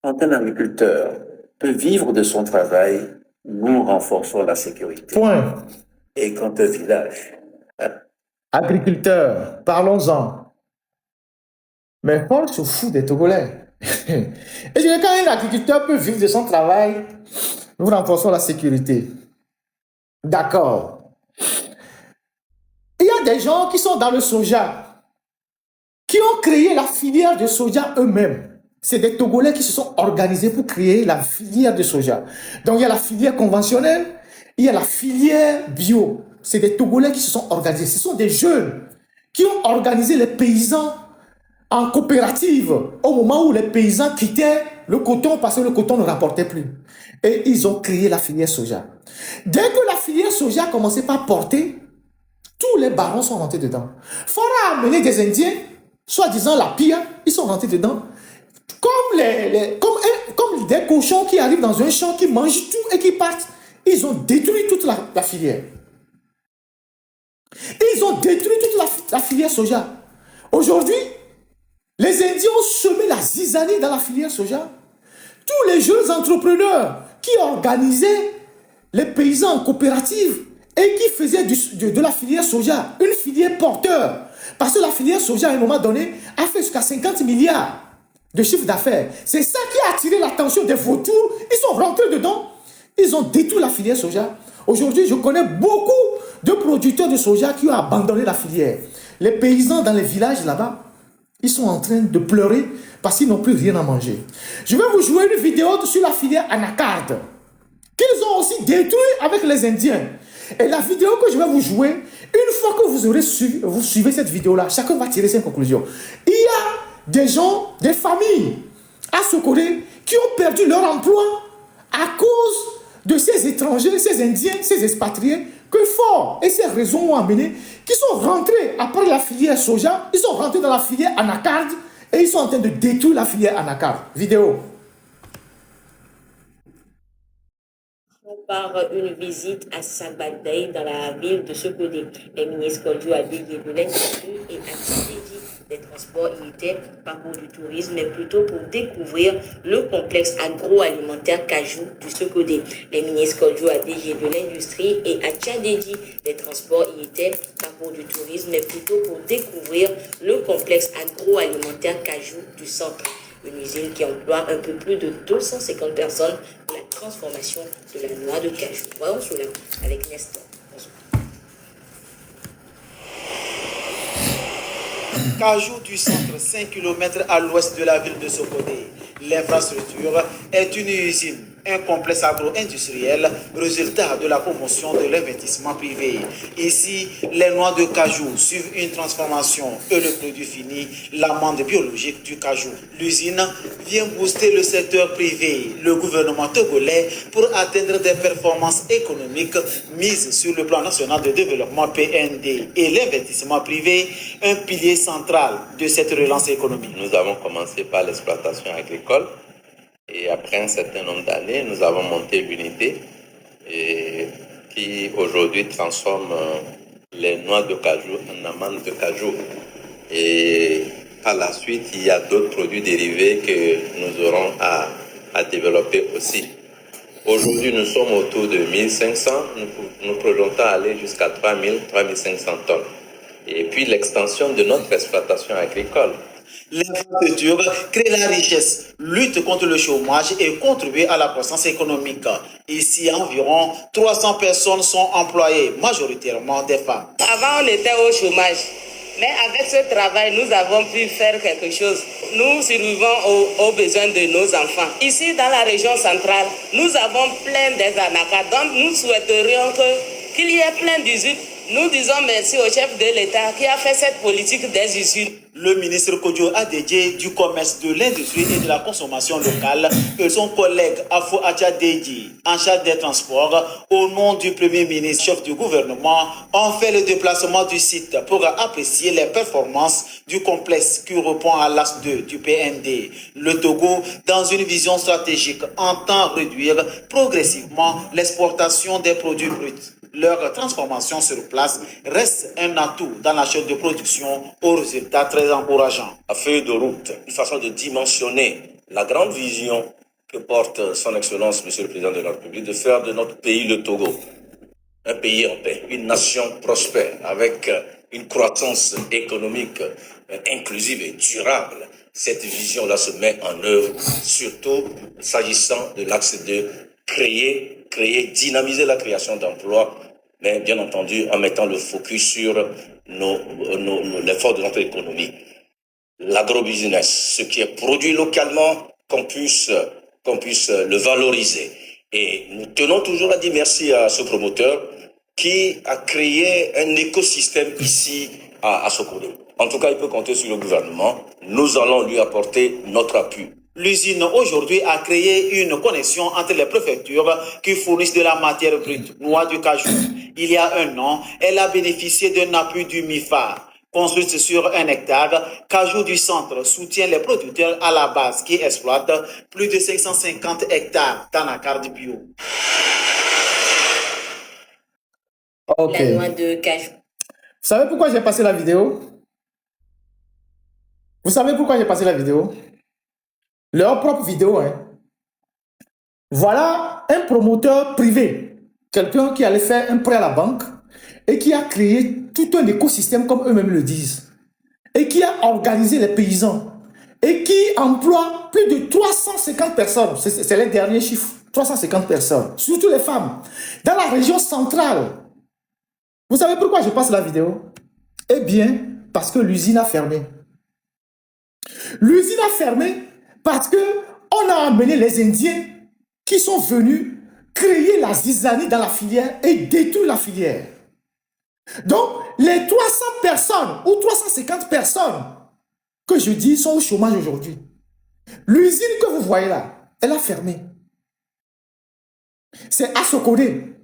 Quand un agriculteur peut vivre de son travail, nous renforçons la sécurité. Point. Et quand un village... Agriculteurs, parlons-en. Mais Paul se fout des Togolais. Et je dis, quand un agriculteur peut vivre de son travail, nous renforçons la sécurité. D'accord. Il y a des gens qui sont dans le soja, qui ont créé la filière de soja eux-mêmes. C'est des Togolais qui se sont organisés pour créer la filière de soja. Donc il y a la filière conventionnelle, il y a la filière bio. C'est des Togolais qui se sont organisés. Ce sont des jeunes qui ont organisé les paysans en coopérative au moment où les paysans quittaient le coton parce que le coton ne rapportait plus. Et ils ont créé la filière soja. Dès que la filière soja a commencé par porter, tous les barons sont rentrés dedans. Fora a amené des Indiens, soi-disant la pire, ils sont rentrés dedans. Comme des cochons qui arrivent dans un champ, qui mangent tout et qui partent. Ils ont détruit toute la filière. Ils ont détruit toute la filière soja. Aujourd'hui, les Indiens ont semé la zizanie dans la filière soja. Tous les jeunes entrepreneurs qui organisaient les paysans en coopérative et qui faisaient de la filière soja une filière porteur. Parce que la filière soja, à un moment donné, a fait jusqu'à 50 milliards de chiffre d'affaires. C'est ça qui a attiré l'attention des vautours. Ils sont rentrés dedans. Ils ont détruit la filière soja. Aujourd'hui, je connais beaucoup de producteurs de soja qui ont abandonné la filière. Les paysans dans les villages là-bas, ils sont en train de pleurer parce qu'ils n'ont plus rien à manger. Je vais vous jouer une vidéo sur la filière anacarde qu'ils ont aussi détruit avec les Indiens. Et la vidéo que je vais vous jouer, une fois que vous suivez cette vidéo-là, chacun va tirer ses conclusions. Il y a des gens, des familles à Sokoré qui ont perdu leur emploi à cause de ces étrangers, ces Indiens, ces expatriés que fort et ces raisons ont amené, qui sont rentrés après la filière soja, ils sont rentrés dans la filière anacarde et ils sont en train de détruire la filière anacarde. Vidéo. Par une visite à Sabadell dans la ville de Sokodé. Les ministres Kodjo Adégué de l'Industrie et Atidéji des Transports y étaient parcours du tourisme, mais plutôt pour découvrir le complexe agroalimentaire Cajou du Sokodé. Les ministres Kodjo Adégué de l'Industrie et Atidéji des Transports y étaient parcours du tourisme, mais plutôt pour découvrir le complexe agroalimentaire Cajou du centre. Une usine qui emploie un peu plus de 250 personnes pour la transformation de la noix de cajou. Voyons cela avec Nestor. Cajou du centre, 5 km à l'ouest de la ville de Sokodé. L'infrastructure est une usine, un complexe agro-industriel, résultat de la promotion de l'investissement privé. Ici, les noix de cajou suivent une transformation et le produit fini, l'amande biologique du cajou. L'usine vient booster le secteur privé, le gouvernement togolais, pour atteindre des performances économiques mises sur le plan national de développement PND et l'investissement privé, un pilier central de cette relance économique. Nous avons commencé par l'exploitation agricole et après un certain nombre d'années, nous avons monté l'unité qui aujourd'hui transforme les noix de cajou en amandes de cajou. Et par la suite, il y a d'autres produits dérivés que nous aurons à développer aussi. Aujourd'hui, nous sommes autour de 1500, nous projetons aller jusqu'à 3000, 3500 tonnes. Et puis l'extension de notre exploitation agricole. L'infrastructure crée la richesse, lutte contre le chômage et contribue à la croissance économique. Ici, environ 300 personnes sont employées, majoritairement des femmes. Avant, on était au chômage. Mais avec ce travail, nous avons pu faire quelque chose. Nous survivons aux besoins de nos enfants. Ici, dans la région centrale, nous avons plein des anacards. Donc, nous souhaiterions qu'il y ait plein d'usines. Nous disons merci au chef de l'État qui a fait cette politique des usines. Le ministre Kodjo Adégué du commerce, de l'industrie et de la consommation locale et son collègue Afo Atidéji, en charge des transports, au nom du Premier ministre, chef du gouvernement, ont fait le déplacement du site pour apprécier les performances du complexe qui répond à l'As 2 du PND. Le Togo, dans une vision stratégique, entend réduire progressivement l'exportation des produits bruts. Leur transformation sur place reste un atout dans la chaîne de production aux résultats très encourageants. La feuille de route, une façon de dimensionner la grande vision que porte son Excellence, Monsieur le Président de la République, de faire de notre pays, le Togo, un pays en paix, une nation prospère, avec une croissance économique inclusive et durable. Cette vision-là se met en œuvre, surtout s'agissant de l'axe de créer, dynamiser la création d'emplois, mais bien entendu en mettant le focus sur l'effort de notre économie. L'agrobusiness, ce qui est produit localement, qu'on puisse le valoriser. Et nous tenons toujours à dire merci à ce promoteur qui a créé un écosystème ici à Sokone. En tout cas, il peut compter sur le gouvernement. Nous allons lui apporter notre appui. L'usine aujourd'hui a créé une connexion entre les préfectures qui fournissent de la matière brute, noix du cajou. Il y a un an, elle a bénéficié d'un appui du MIFA. Construite sur 1 hectare, Cajou du Centre soutient les producteurs à la base qui exploitent plus de 550 hectares d'anacarde bio. Ok. La noix de cajou. Vous savez pourquoi j'ai passé la vidéo? Vous savez pourquoi j'ai passé la vidéo? Leur propre vidéo, hein. Voilà un promoteur privé, quelqu'un qui allait faire un prêt à la banque et qui a créé tout un écosystème, comme eux-mêmes le disent, et qui a organisé les paysans et qui emploie plus de 350 personnes, c'est les derniers chiffres, 350 personnes, surtout les femmes, dans la région centrale. Vous savez pourquoi je passe la vidéo? Eh bien, parce que l'usine a fermé. L'usine a fermé parce qu'on a amené les Indiens qui sont venus créer la zizanie dans la filière et détruire la filière. Donc, les 300 personnes ou 350 personnes que je dis sont au chômage aujourd'hui. L'usine que vous voyez là, elle a fermé. C'est à Sokone.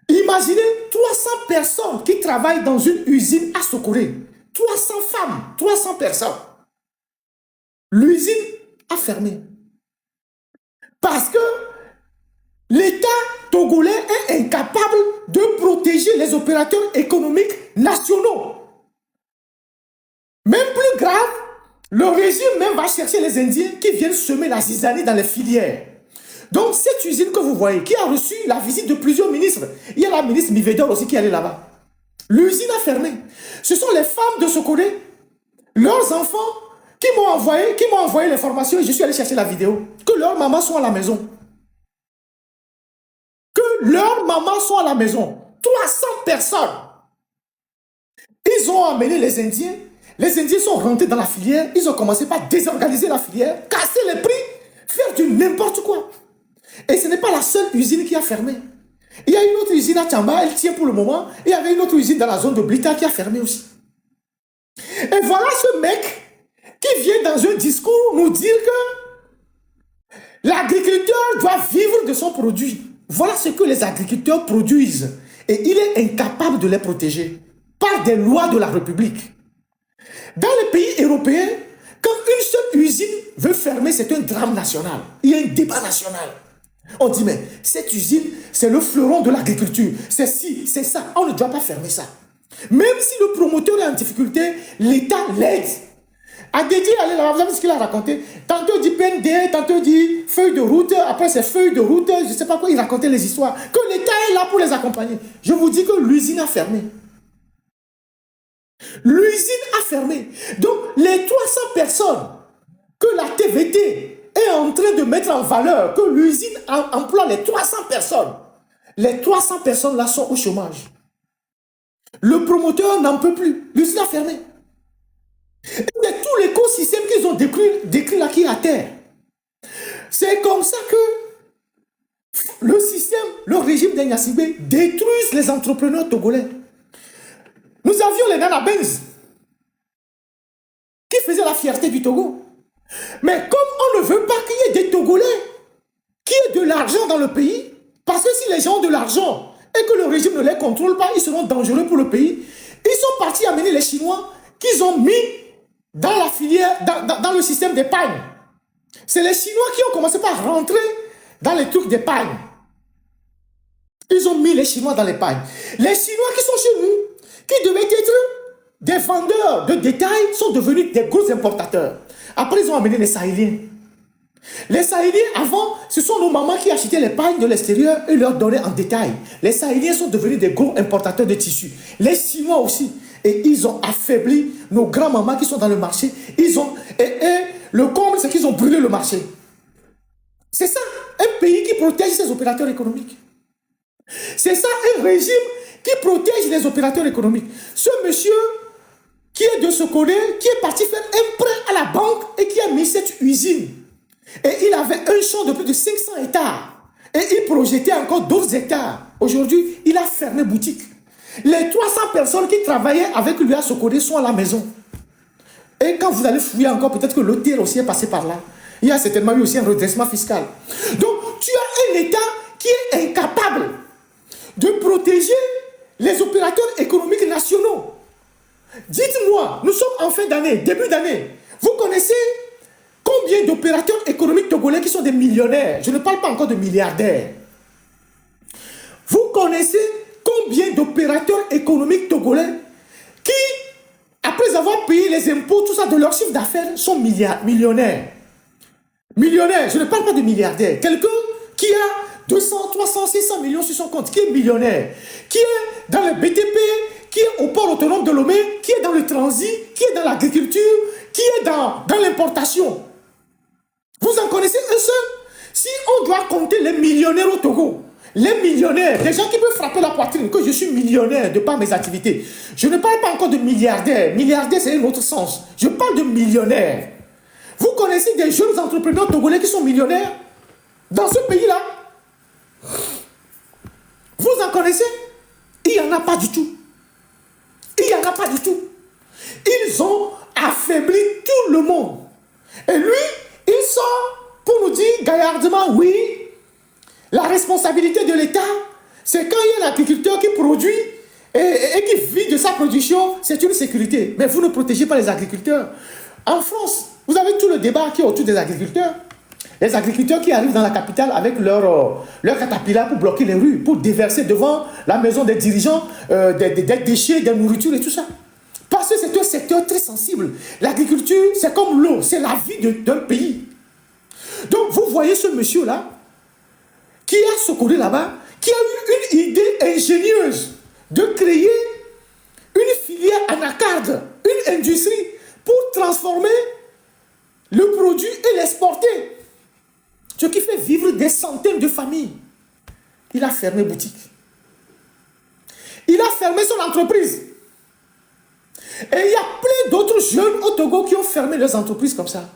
Imaginez 300 personnes qui travaillent dans une usine à Sokone. 300 femmes, 300 personnes. L'usine a fermé. Parce que l'État togolais est incapable de protéger les opérateurs économiques nationaux. Même plus grave, le régime même va chercher les Indiens qui viennent semer la zizanie dans les filières. Donc cette usine que vous voyez, qui a reçu la visite de plusieurs ministres, il y a la ministre Mivedor aussi qui est allée là-bas. L'usine a fermé. Ce sont les femmes de Sokone, leurs enfants, qui m'ont envoyé l'information et je suis allé chercher la vidéo, que leurs mamans sont à la maison. Que leurs mamans sont à la maison. 300 personnes. Ils ont amené les Indiens. Les Indiens sont rentrés dans la filière. Ils ont commencé par désorganiser la filière, casser les prix, faire du n'importe quoi. Et ce n'est pas la seule usine qui a fermé. Il y a une autre usine à Tchamba, elle tient pour le moment. Il y avait une autre usine dans la zone de Blita qui a fermé aussi. Et voilà ce mec qui vient dans un discours nous dire que l'agriculteur doit vivre de son produit. Voilà ce que les agriculteurs produisent. Et il est incapable de les protéger par des lois de la République. Dans les pays européens, quand une seule usine veut fermer, c'est un drame national. Il y a un débat national. On dit, mais cette usine, c'est le fleuron de l'agriculture. C'est ci, c'est ça. On ne doit pas fermer ça. Même si le promoteur est en difficulté, l'État l'aide. A dédié, allez là, vous avez ce qu'il a raconté. Tantôt dit PND, tantôt dit feuille de route, après c'est feuille de route, je ne sais pas quoi, il racontait les histoires. Que l'État est là pour les accompagner. Je vous dis que l'usine a fermé. L'usine a fermé. Donc, les 300 personnes que la TVT est en train de mettre en valeur, que l'usine emploie les 300 personnes, les 300 personnes là sont au chômage. Le promoteur n'en peut plus. L'usine a fermé. Et c'est tout l'écosystème qu'ils ont décrit là qui est à terre. C'est comme ça que le système, le régime d'Ignacibé détruise les entrepreneurs togolais. Nous avions les Nana Benz qui faisaient la fierté du Togo. Mais comme on ne veut pas qu'il y ait des Togolais qui aient de l'argent dans le pays, parce que si les gens ont de l'argent et que le régime ne les contrôle pas, ils seront dangereux pour le pays. Ils sont partis amener les Chinois qu'ils ont mis dans la filière, dans le système d'épargne. C'est les Chinois qui ont commencé par rentrer dans les trucs d'épargne. Ils ont mis les Chinois dans l'épargne. Les Chinois qui sont chez nous, qui devaient être des vendeurs de détail, sont devenus des gros importateurs. Après, ils ont amené les Sahéliens. Les Sahéliens, avant, ce sont nos mamans qui achetaient les pailles de l'extérieur et leur donnaient en détail. Les Sahéliens sont devenus des gros importateurs de tissus. Les Chinois aussi. Et ils ont affaibli nos grands-mamans qui sont dans le marché. Et le comble, c'est qu'ils ont brûlé le marché. C'est ça, un pays qui protège ses opérateurs économiques. C'est ça, un régime qui protège les opérateurs économiques. Ce monsieur qui est de Sokodé, qui est parti faire un prêt à la banque et qui a mis cette usine. Et il avait un champ de plus de 500 hectares. Et il projetait encore d'autres hectares. Aujourd'hui, il a fermé boutique. Les 300 personnes qui travaillaient avec lui à Sokodé sont à la maison. Et quand vous allez fouiller encore, peut-être que l'hôtel aussi est passé par là. Il y a certainement eu aussi un redressement fiscal. Donc, tu as un État qui est incapable de protéger les opérateurs économiques nationaux. Dites-moi, nous sommes en fin d'année, début d'année. Vous connaissez combien d'opérateurs économiques togolais qui sont des millionnaires? Je ne parle pas encore de milliardaires. Vous connaissez combien d'opérateurs économiques togolais qui, après avoir payé les impôts, tout ça de leur chiffre d'affaires, sont millionnaires? Millionnaire, je ne parle pas de milliardaire. Quelqu'un qui a 200, 300, 600 millions sur son compte, qui est millionnaire, qui est dans le BTP, qui est au port autonome de Lomé, qui est dans le transit, qui est dans l'agriculture, qui est dans l'importation. Vous en connaissez un seul? Si on doit compter les millionnaires au Togo, les millionnaires, des gens qui peuvent frapper la poitrine, que je suis millionnaire de par mes activités. Je ne parle pas encore de milliardaire. Milliardaire, c'est un autre sens. Je parle de millionnaire. Vous connaissez des jeunes entrepreneurs togolais qui sont millionnaires dans ce pays-là? Vous en connaissez? Il n'y en a pas du tout. Il n'y en a pas du tout. Ils ont affaibli tout le monde. Et lui, il sort pour nous dire gaillardement, oui, la responsabilité de l'État, c'est quand il y a un agriculteur qui produit et qui vit de sa production, c'est une sécurité. Mais vous ne protégez pas les agriculteurs. En France, vous avez tout le débat qui est autour des agriculteurs. Les agriculteurs qui arrivent dans la capitale avec leur caterpillar pour bloquer les rues, pour déverser devant la maison des dirigeants des déchets, des nourritures et tout ça. Parce que c'est un secteur très sensible. L'agriculture, c'est comme l'eau, c'est la vie d'un pays. Donc, vous voyez ce monsieur-là, qui a secouru là-bas, qui a eu une idée ingénieuse de créer une filière anacarde, une industrie pour transformer le produit et l'exporter. Ce qui fait vivre des centaines de familles. Il a fermé boutique. Il a fermé son entreprise. Et il y a plein d'autres jeunes au Togo qui ont fermé leurs entreprises comme ça.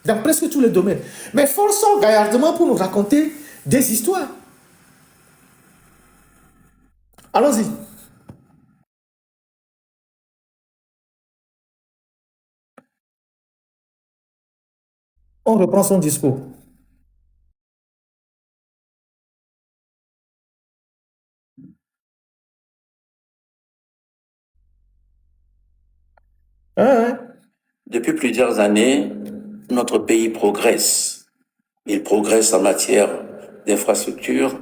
Dans presque tous les domaines. Mais forçons gaillardement pour nous raconter des histoires. Allons-y. On reprend son discours. Depuis plusieurs années, notre pays progresse. Il progresse en matière d'infrastructure,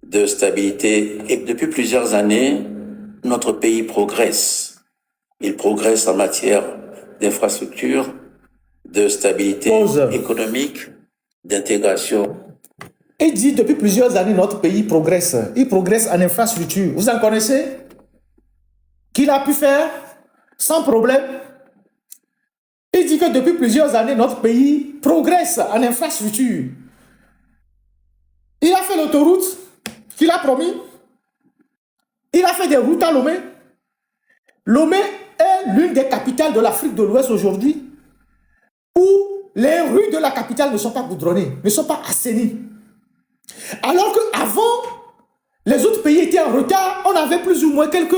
de stabilité. Et depuis plusieurs années, notre pays progresse. Il progresse en matière d'infrastructure, de stabilité économique, d'intégration. Et dit depuis plusieurs années, notre pays progresse. Il progresse en infrastructure. Vous en connaissez? Qu'il a pu faire sans problème. Il dit que depuis plusieurs années, notre pays progresse en infrastructure. Il a fait l'autoroute qu'il a promis. Il a fait des routes à Lomé. Lomé est l'une des capitales de l'Afrique de l'Ouest aujourd'hui où les rues de la capitale ne sont pas goudronnées, ne sont pas assainies. Alors qu'avant, les autres pays étaient en retard. On avait plus ou moins quelques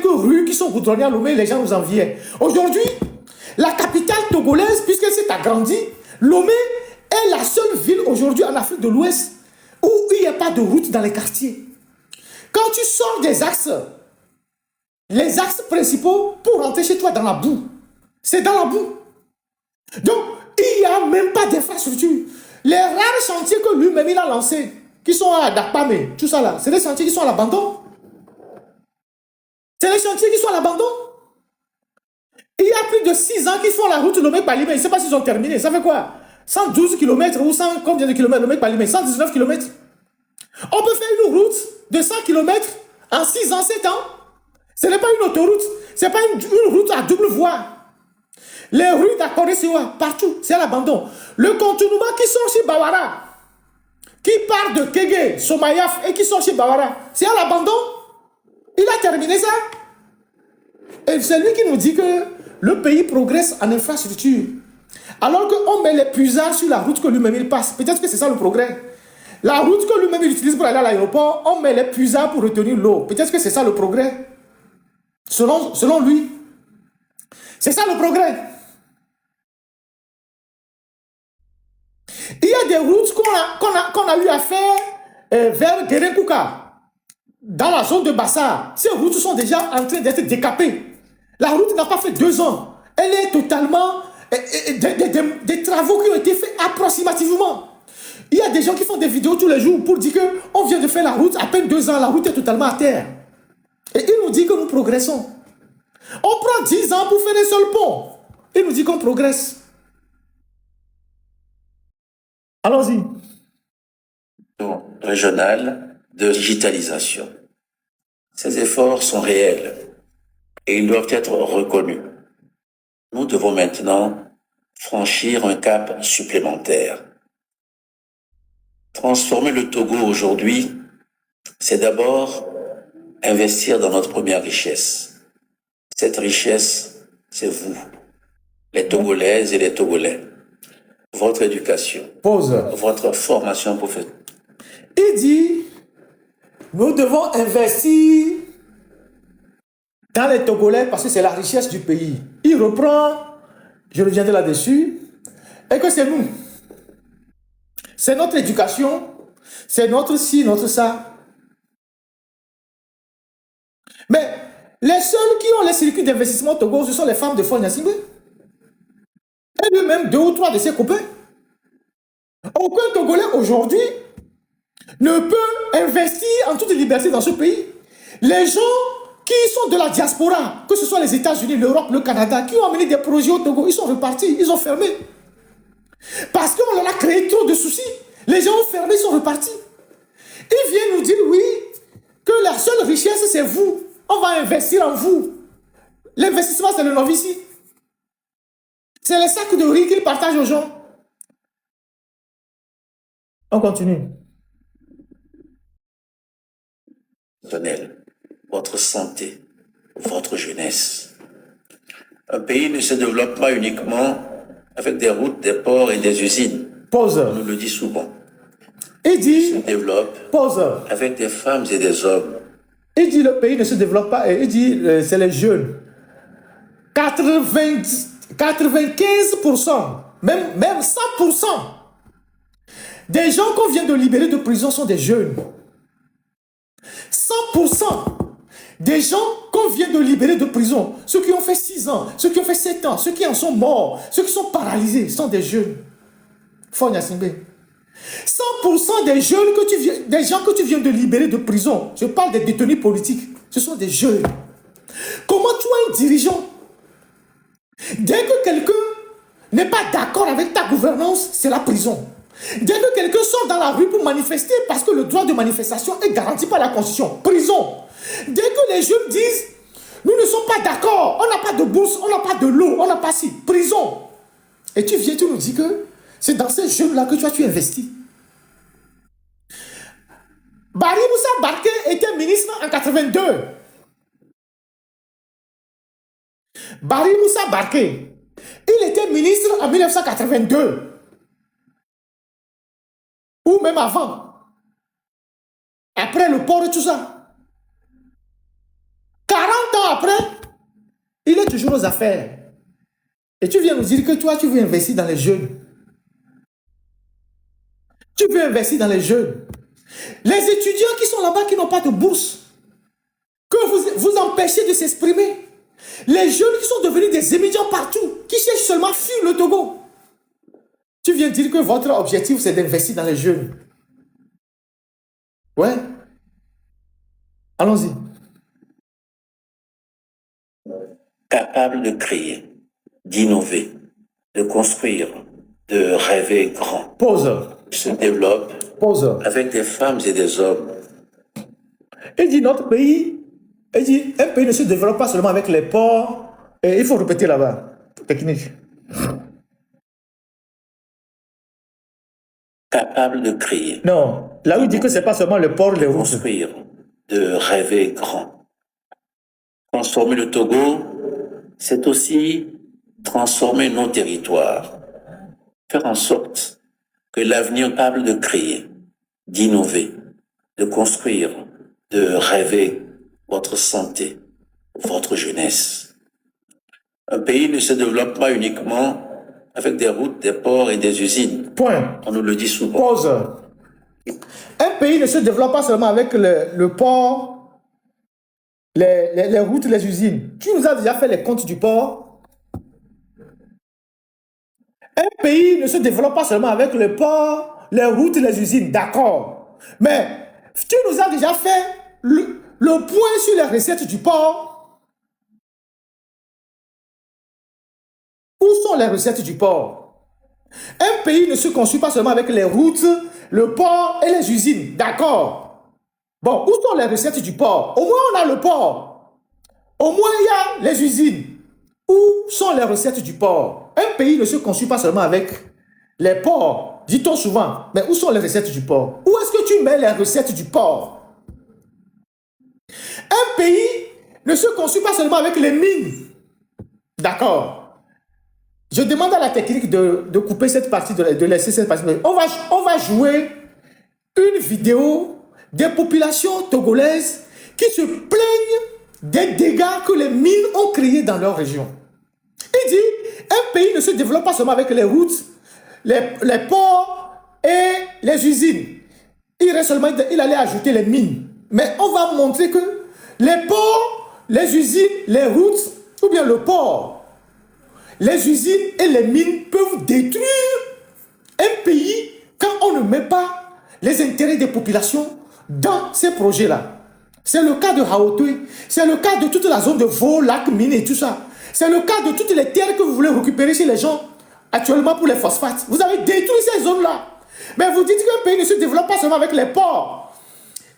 rues qui sont goudronnées à Lomé, les gens nous enviaient. Aujourd'hui, la capitale togolaise, puisqu'elle s'est agrandie, Lomé est la seule ville aujourd'hui en Afrique de l'Ouest où il n'y a pas de route dans les quartiers. Quand tu sors des axes, les axes principaux pour rentrer chez toi dans la boue, c'est dans la boue. Donc, il n'y a même pas d'infrastructure. Les rares chantiers que lui-même il a lancés, qui sont à Dakpame, tout ça là, c'est des chantiers qui sont à l'abandon. C'est des chantiers qui sont à l'abandon. Il y a plus de 6 ans qu'ils font la route Lomé-Palimé. Je ne sais pas s'ils ont terminé. Ça fait quoi? 112 km ou 100 combien de kilomètres Lomé-Palimé? 119 km. On peut faire une route de 100 km en 6 ans, 7 ans. Ce n'est pas une autoroute. Ce n'est pas une route à double voie. Les rues d'Akoré-Siwa, partout, c'est à l'abandon. Le contournement qui sort chez Bawara, qui part de Kege, Somayaf et qui sort chez Bawara, c'est à l'abandon. Il a terminé ça. Et c'est lui qui nous dit que le pays progresse en infrastructure. Alors qu'on met les puisards sur la route que lui-même il passe. Peut-être que c'est ça le progrès. La route que lui-même il utilise pour aller à l'aéroport, on met les puisards pour retenir l'eau. Peut-être que c'est ça le progrès. Selon lui. C'est ça le progrès. Il y a des routes qu'on a eu à faire vers Guérenkouka, dans la zone de Bassar. Ces routes sont déjà en train d'être décapées. La route n'a pas fait 2 ans. Elle est totalement... des travaux qui ont été faits approximativement. Il y a des gens qui font des vidéos tous les jours pour dire qu'on vient de faire la route, à peine 2 ans, la route est totalement à terre. Et il nous dit que nous progressons. On prend 10 ans pour faire un seul pont. Il nous dit qu'on progresse. Allons-y. Régional de digitalisation. Ces efforts sont réels et ils doivent être reconnus. Nous devons maintenant franchir un cap supplémentaire. Transformer le Togo aujourd'hui, c'est d'abord investir dans notre première richesse. Cette richesse, c'est vous, les Togolaises et les Togolais. Votre éducation, Pause. votre formation professionnelle. Il dit, nous devons investir dans les Togolais parce que c'est la richesse du pays. Il reprend, je reviendrai là-dessus, et que c'est nous. C'est notre éducation, c'est notre ci, notre ça. Mais les seuls qui ont les circuits d'investissement au Togo, ce sont les femmes de Fonya Simbe. Et lui-même 2 ou 3 de ses copains. Aucun Togolais aujourd'hui ne peut investir en toute liberté dans ce pays. Les gens qui sont de la diaspora, que ce soit les États-Unis, l'Europe, le Canada, qui ont amené des projets au Togo, ils sont repartis, ils ont fermé. Parce qu'on leur a créé trop de soucis. Les gens ont fermé, ils sont repartis. Ils viennent nous dire, oui, que la seule richesse, c'est vous. On va investir en vous. L'investissement, c'est le novice. C'est les sacs de riz qu'ils partagent aux gens. On continue. Votre santé, votre jeunesse. Un pays ne se développe pas uniquement avec des routes, des ports et des usines. Pause. On nous le dit souvent. Il dit, Il se développe pause. avec des femmes et des hommes. Il dit le pays ne se développe pas. Il dit c'est les jeunes. 95%, même 100% des gens qu'on vient de libérer de prison sont des jeunes. 100% des gens qu'on vient de libérer de prison, ceux qui ont fait 6 ans, ceux qui ont fait 7 ans, ceux qui en sont morts, ceux qui sont paralysés, sont des jeunes. Fonya Simbe. 100% des jeunes des gens que tu viens de libérer de prison, je parle des détenus politiques, ce sont des jeunes. Comment tu as un dirigeant? Dès que quelqu'un n'est pas d'accord avec ta gouvernance, c'est la prison. Dès que quelqu'un sort dans la rue pour manifester, parce que le droit de manifestation est garanti par la Constitution, prison. Dès que les jeunes disent, nous ne sommes pas d'accord, on n'a pas de bourse, on n'a pas de l'eau, on n'a pas ci, prison. Et tu viens, tu nous dis que c'est dans ces jeunes-là que tu investis. Barry Moussa Barké était ministre en 82. Barry Moussa Barké, il était ministre en 1982. Ou même avant. Après le port et tout ça. 40 ans après, il est toujours aux affaires. Et tu viens nous dire que toi, tu veux investir dans les jeunes. Tu veux investir dans les jeunes. Les étudiants qui sont là-bas, qui n'ont pas de bourse, que vous empêchez de s'exprimer. Les jeunes qui sont devenus des émigrants partout, qui cherchent seulement à fuir le Togo. Tu viens dire que votre objectif, c'est d'investir dans les jeunes. Ouais. Allons-y. Capable de créer, d'innover, de construire, de rêver grand, Pause. se développe Pause. avec des femmes et des hommes. Il dit notre pays, il dit un pays ne se développe pas seulement avec les ports. Et il faut répéter là-bas. Technique. Capable de créer, Non. Là où il dit que c'est pas seulement le port, les de routes. construire, de rêver grand. Transformer le Togo, c'est aussi transformer nos territoires. Faire en sorte que l'avenir capable de créer, d'innover, de construire, de rêver votre santé, votre jeunesse. Un pays ne se développe pas uniquement avec des routes, des ports et des usines. Point. On nous le dit souvent. Pause. Un pays ne se développe pas seulement avec le port, les routes, les usines. Tu nous as déjà fait les comptes du port. Un pays ne se développe pas seulement avec le port, les routes, les usines. D'accord. Mais tu nous as déjà fait le point sur les recettes du port. Où sont les recettes du port? Un pays ne se construit pas seulement avec les routes, le port et les usines. D'accord. Bon, où sont les recettes du port? Au moins, on a le port. Au moins, il y a les usines. Où sont les recettes du port? Un pays ne se construit pas seulement avec les ports, dit-on souvent. Mais où sont les recettes du port? Où est-ce que tu mets les recettes du port? Un pays ne se construit pas seulement avec les mines. D'accord. Je demande à la technique de couper cette partie, de laisser cette partie. On va jouer une vidéo des populations togolaises qui se plaignent des dégâts que les mines ont créés dans leur région. Il dit, un pays ne se développe pas seulement avec les routes, les ports et les usines. Il allait ajouter les mines. Mais on va montrer que les ports, les usines, les routes, ou bien le port, les usines et les mines peuvent détruire un pays quand on ne met pas les intérêts des populations dans ces projets-là. C'est le cas de Haotui, c'est le cas de toute la zone de Vaux, Lac, Mine et tout ça. C'est le cas de toutes les terres que vous voulez récupérer chez les gens actuellement pour les phosphates. Vous avez détruit ces zones-là. Mais vous dites qu'un pays ne se développe pas seulement avec les ports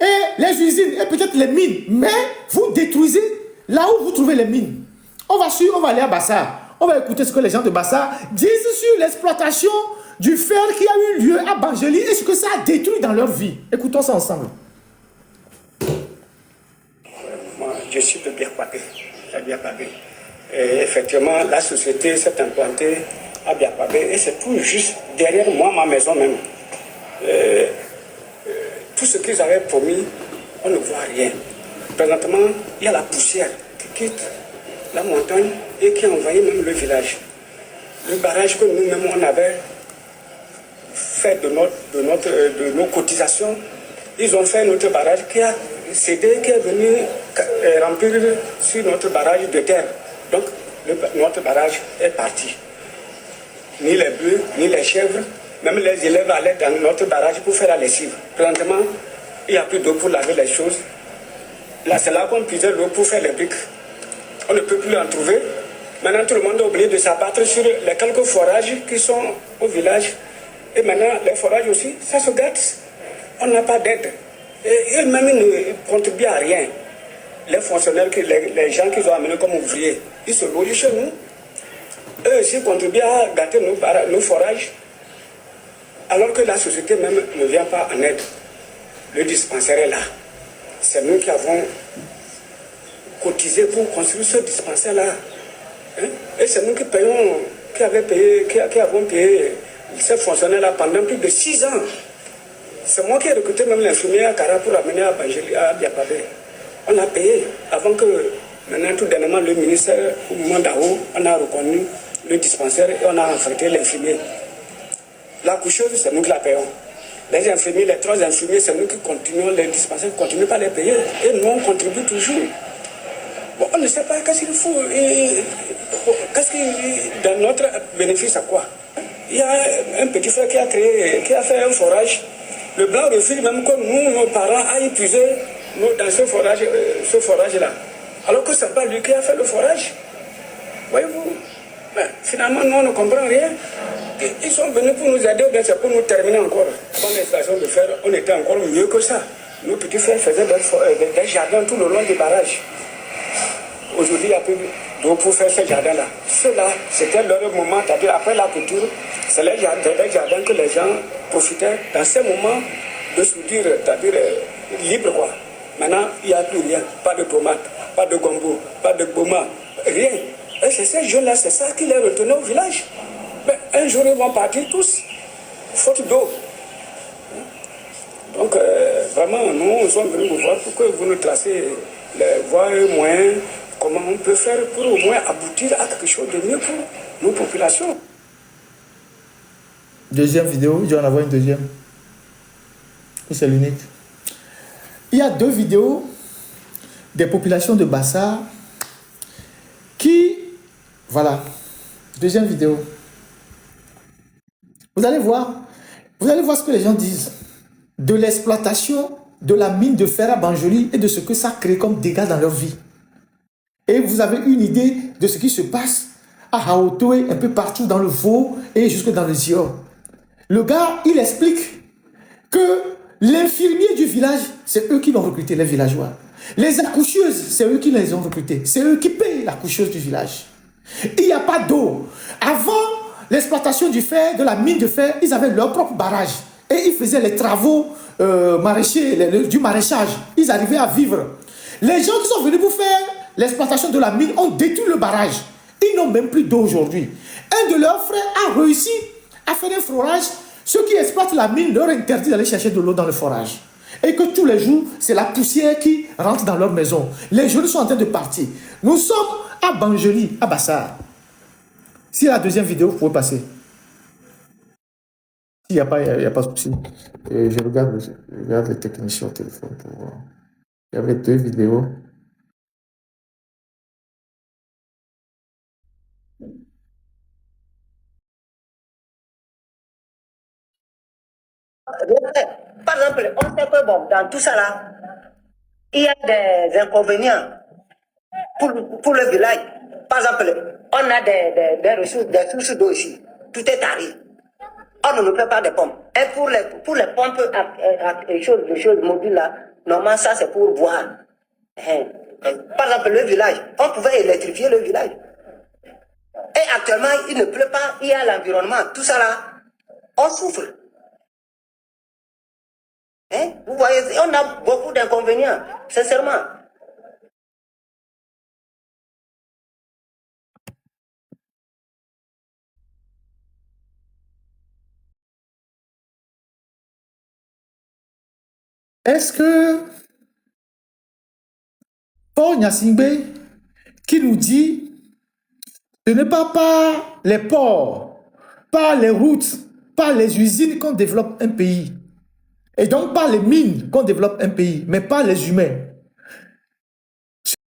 et les usines et peut-être les mines, mais vous détruisez là où vous trouvez les mines. On va aller à Bassa. On va écouter ce que les gens de Bassa disent sur l'exploitation du fer qui a eu lieu à Bangeli et ce que ça a détruit dans leur vie. Écoutons ça ensemble. Moi, je suis de Biapabé. Et effectivement, la société s'est implantée à Biapabé et c'est tout juste derrière moi, ma maison même. Tout ce qu'ils avaient promis, on ne voit rien. Présentement, il y a la poussière qui quitte la montagne et qui a envahi même le village. Le barrage que nous-mêmes on avait fait de nos cotisations, ils ont fait notre barrage qui a cédé, qui est venu remplir sur notre barrage de terre. Donc notre barrage est parti. Ni les bœufs, ni les chèvres, même les élèves allaient dans notre barrage pour faire la lessive. Présentement, il n'y a plus d'eau pour laver les choses. Là, c'est là qu'on puisait l'eau pour faire les briques. On ne peut plus en trouver. Maintenant, tout le monde a oublié de s'abattre sur les quelques forages qui sont au village. Et maintenant, les forages aussi, ça se gâte. On n'a pas d'aide. Et eux-mêmes ne contribuent à rien. Les fonctionnaires, les gens qu'ils ont amenés comme ouvriers, ils se logent chez nous. Eux aussi contribuent à gâter nos forages. Alors que la société même ne vient pas en aide. Le dispensaire est là. C'est nous qui avons cotisé pour construire ce dispensaire-là. Hein? Et c'est nous qui payons, qui avons payé ces fonctionnaires-là pendant plus de 6 ans. C'est moi qui ai recruté même l'infirmier à Kara pour amener à Biapabé. On a payé avant que, maintenant tout dernièrement, le ministère, au moment d'Ao, on a reconnu le dispensaire et on a affecté l'infirmier. La coucheuse, c'est nous qui la payons. Les infirmiers, les 3 infirmiers, c'est nous qui continuons, les dispensaires ne continuent pas à les payer. Et nous, on contribue toujours. Bon, on ne sait pas qu'est-ce qu'il faut. Qu'est-ce qui, dans notre bénéfice, à quoi? Il y a un petit frère qui a fait un forage Le blanc refuse même que nous, nos parents, aillent puiser dans ce forage-là. Alors que ce n'est pas lui qui a fait le forage. Voyez-vous? Mais finalement, nous, on ne comprend rien. Ils sont venus pour nous aider, ou bien c'est pour nous terminer encore. Quand les stations de fer, on était encore mieux que ça. Nos petits frères faisaient des jardins tout le long des barrages. Aujourd'hui, il n'y a plus d'eau pour faire ces jardins-là. Ceux-là, c'était leur moment, c'est-à-dire après la culture, c'est les jardins que les gens profitaient dans ces moments de soudure, c'est-à-dire libre, quoi. Maintenant, il n'y a plus rien. Pas de tomates, pas de gombo, pas de boma, rien. Et c'est ces jeunes-là, c'est ça qui les retenait au village. Mais un jour, ils vont partir tous, faute d'eau. Donc, vraiment, nous sommes venus vous voir pour que vous nous tracez les voies et moyens, comment on peut faire pour au moins aboutir à quelque chose de mieux pour nos populations. Deuxième vidéo, il doit en avoir une deuxième. Et c'est l'unique. Il y a deux vidéos des populations de Bassar qui... Voilà. Deuxième vidéo. Vous allez voir ce que les gens disent de l'exploitation de la mine de fer à Banjoli et de ce que ça crée comme dégâts dans leur vie. Et vous avez une idée de ce qui se passe à Haotoé, un peu partout dans le Vaud et jusque dans le Zior. Le gars, il explique que l'infirmier du village, c'est eux qui l'ont recruté, les villageois. Les accoucheuses, c'est eux qui les ont recrutés. C'est eux qui payent l'accoucheuse du village. Il n'y a pas d'eau. Avant l'exploitation du fer, de la mine de fer, ils avaient leur propre barrage. Et ils faisaient les travaux maraîchers, du maraîchage. Ils arrivaient à vivre. Les gens qui sont venus pour faire l'exploitation de la mine ont détruit le barrage. Ils n'ont même plus d'eau aujourd'hui. Un de leurs frères a réussi à faire un forage. Ceux qui exploitent la mine leur interdit d'aller chercher de l'eau dans le forage. Et que tous les jours, c'est la poussière qui rentre dans leur maison. Les jeunes sont en train de partir. Nous sommes à Banjoli, à Bassar. Si la deuxième vidéo, vous pouvez passer. S'il n'y a pas, il n'y a pas de souci. Je regarde les techniciens au téléphone pour voir. Il y avait deux vidéos. Par exemple, on sait que bon, dans tout ça là, il y a des inconvénients pour le village. Par exemple, on a des ressources d'eau ici. Tout est taré. On ne peut pas de pompes. Et pour les pompes, les choses mobiles là, normalement ça c'est pour boire. Par exemple, le village, on pouvait électrifier le village. Et actuellement, il ne pleut pas, il y a l'environnement. Tout ça là, on souffre. Vous voyez, on a beaucoup d'inconvénients, sincèrement. Est-ce que Paul Gnassingbé qui nous dit ce n'est pas par les ports, par les routes, par les usines qu'on développe un pays. Et donc par les mines qu'on développe un pays, mais pas les humains.